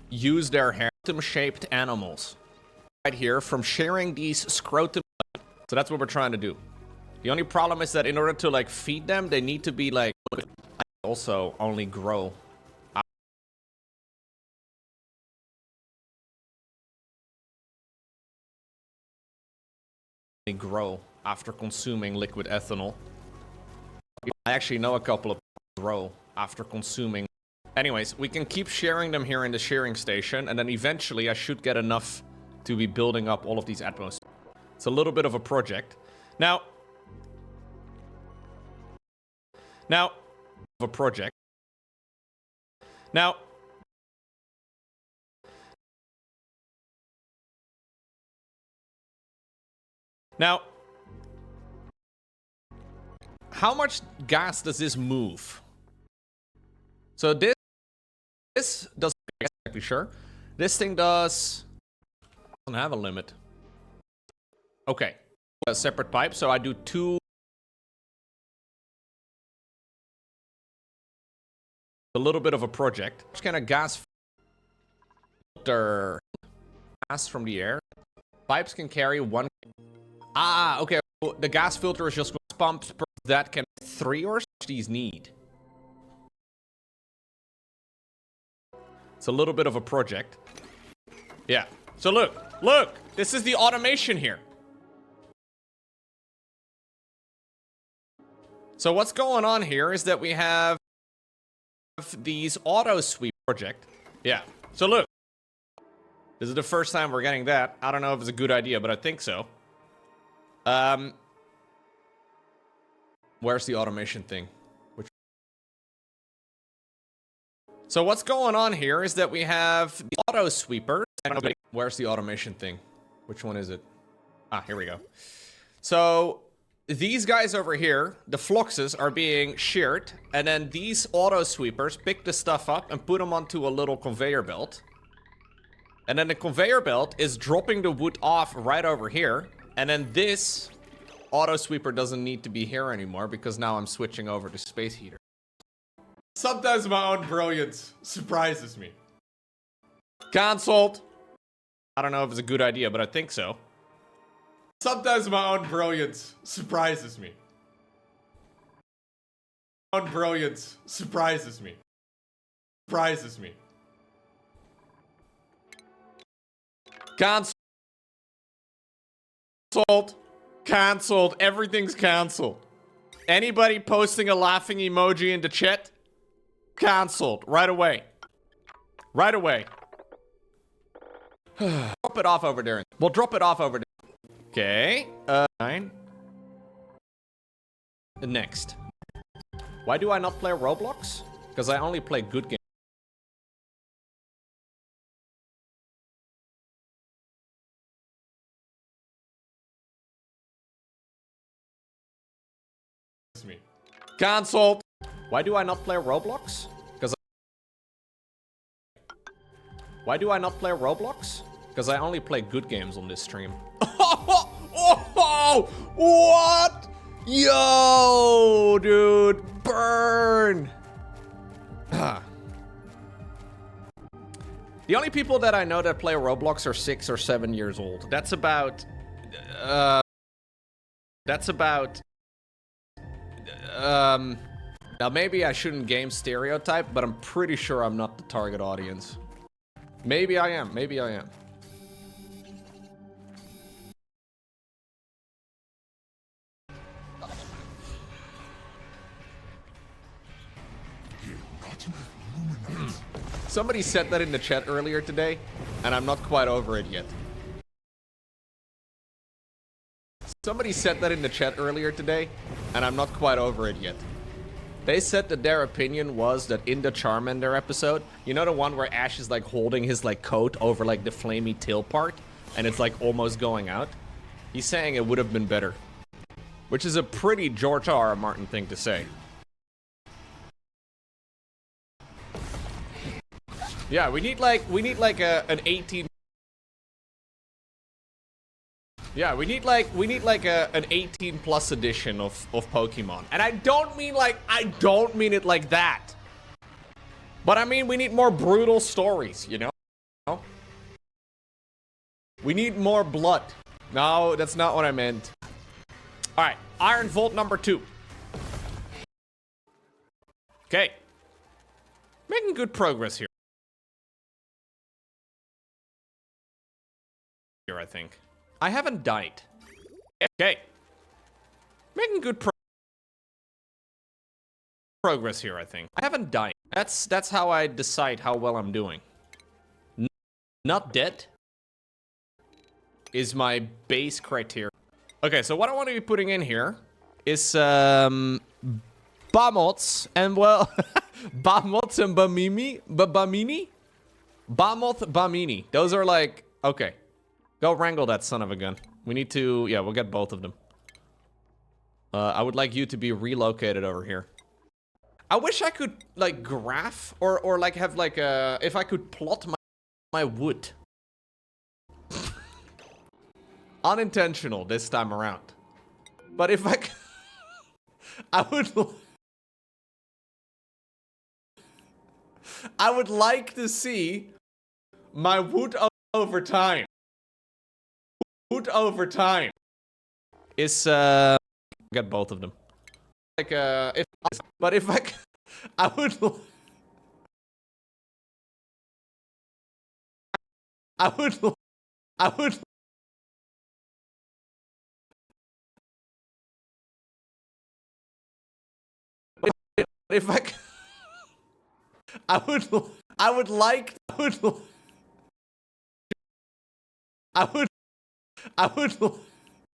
use their scrotum-shaped animals right here from sharing these scrotum. So that's what we're trying to do. The only problem is that in order to like feed them, they need to be like also only grow. Grow after consuming liquid ethanol. I actually know a couple of grow after consuming. Anyways, we can keep sharing them here in the sharing station, and then eventually I should get enough to be building up all of these atmos. It's a little bit of a project. Now, a project. Now, how much gas does this move? So this doesn't exactly sure. This thing doesn't have a limit. Okay, a separate pipe. So I do 2. A little bit of a project. Just kind of gas filter gas from the air. Pipes can carry 1. Ah, okay. The gas filter is just pumps per that can 3 or so these need. It's a little bit of a project. Yeah. So look, this is the automation here. So what's going on here is that we have these auto sweep project. Yeah. So look, this is the first time we're getting that. I don't know if it's a good idea, but I think so. Where's the automation thing? So what's going on here is that we have the auto sweeper. Where's the automation thing? Which one is it? Ah, here we go. So these guys over here, the fluxes, are being sheared, and then these auto sweepers pick the stuff up and put them onto a little conveyor belt. And then the conveyor belt is dropping the wood off right over here, and then this auto sweeper doesn't need to be here anymore because now I'm switching over to space heater. Sometimes my own brilliance surprises me. Cancelled. I don't know if it's a good idea, but I think so. Sometimes my own brilliance surprises me. My own brilliance surprises me. Surprises me. Cancelled. Cancelled. Everything's cancelled. Anybody posting a laughing emoji in the chat? Cancelled. Right away. Right away. Drop it off over there. We'll drop it off over there. Okay. 9. Next. Why do I not play Roblox? Because I only play good games. Cancelled. Why do I not play Roblox? Why do I not play Roblox? Because I only play good games on this stream. Oh, what? Yo, dude, burn. The only people that I know that play Roblox are 6 or 7 years old. That's about now maybe I shouldn't game stereotype, but I'm pretty sure I'm not the target audience. Maybe I am. Maybe I am. Somebody said that in the chat earlier today, and I'm not quite over it yet. Somebody said that in the chat earlier today, and I'm not quite over it yet. They said that their opinion was that in the Charmander episode, you know the one where Ash is like holding his like coat over like the flamey tail part, and it's like almost going out? He's saying it would have been better. Which is a pretty George R.R. Martin thing to say. Yeah, we need like an 18... Yeah, we need like an 18 plus edition of Pokemon. And I don't mean it like that. But I mean we need more brutal stories, you know? We need more blood. No, that's not what I meant. All right, Iron Volt number 2. Okay. Making good progress here. I think. I haven't died. Okay. Making good progress here, I think. I haven't died. That's how I decide how well I'm doing. Not dead is my base criteria. Okay, so what I want to be putting in here is Bamots and well Bamots and Bamimi Bamini? Bamoth Bamini. Those are like okay. Go wrangle that son of a gun. We need to yeah, we'll get both of them. I would like you to be relocated over here. I wish I could like graph or like have like a if I could plot my wood. Unintentional this time around. But if I could, I would like to see my wood over time. Wood over time is get both of them. Like if I could, I would if I could, I would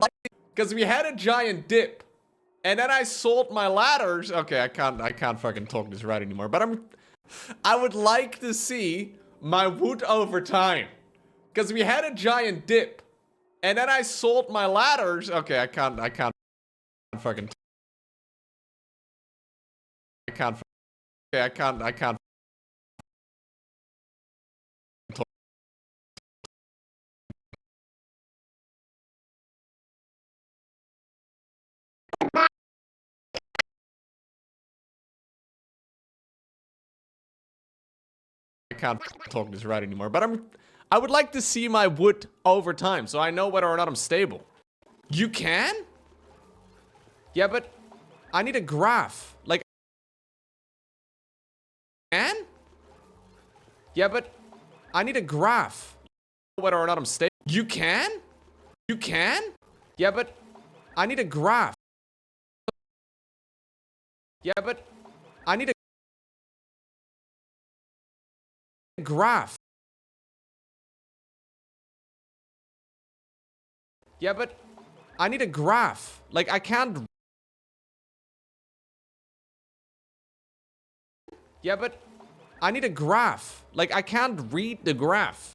like because we had a giant dip and then I sold my ladders. Okay, I can't fucking talk this right anymore, but I would like to see my wood over time because we had a giant dip and then I sold my ladders. Okay, I can't fucking I can't talk this right anymore, but I would like to see my wood over time so I know whether or not I'm stable. You can? Yeah, but I need a graph. Like can? Yeah, but I need a graph. Whether or not I'm stable. You can? You can? Yeah, but I need a graph. Yeah, but I need a graph. Yeah, but I need a graph. Like I can't. Yeah, but I need a graph. Like I can't read the graph.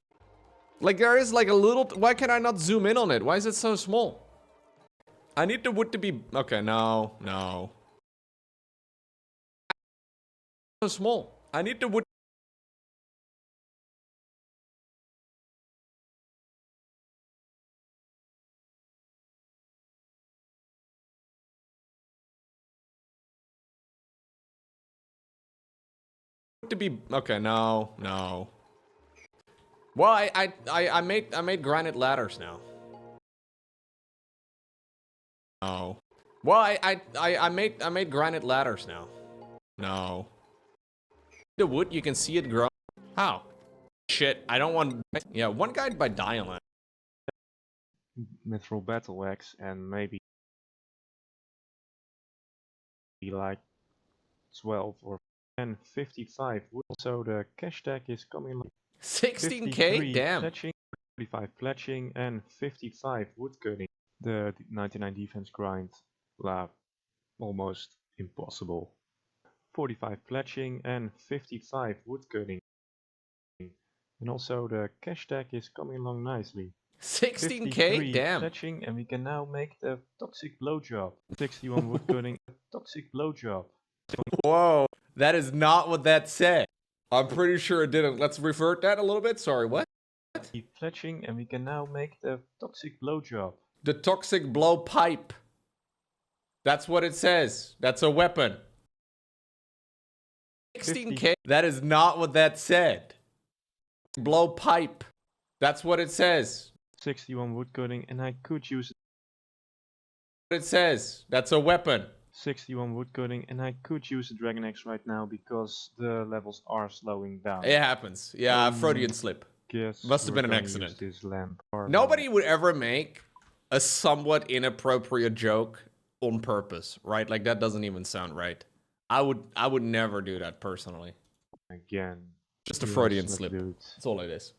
Like there is like a little. Why can I not zoom in on it? Why is it so small? I need the wood to be okay. No. So small. I need the wood. To be okay. No. Well, I made granite ladders now. No. Well, I made granite ladders now. No. The wood, you can see it grow. How? Shit, I don't want. Yeah, one guide by Dialant. Mithril Battle Axe and maybe like 12 or 55 wood. Also the cash tag is coming like 16k? Damn. Pledging, 45 pledging and 55 wood cutting. The 99 defense grind lab almost impossible. 45 pledging and 55 wood cutting. And also the cash tag is coming along nicely. 16k? Damn. Pledging and we can now make the toxic blowjob. 61 wood cutting, toxic blowjob. Whoa, that is not what that said. I'm pretty sure it didn't. Let's revert that a little bit. Sorry, what? Pledging and we can now make the toxic blowjob. The toxic blowpipe. That's what it says. That's a weapon. 16K. That is not what that said. Blowpipe. That's what it says. 61 woodcutting, and I could use It says. That's a weapon. 61 woodcutting, and I could use a Dragon Axe right now because the levels are slowing down. It happens. Yeah, Freudian slip. Guess Must have we're been an gonna use accident. This lamp. Nobody would ever make a somewhat inappropriate joke on purpose, right? Like that doesn't even sound right. I would never do that personally. Again. Just a Freudian slip. That's all it is.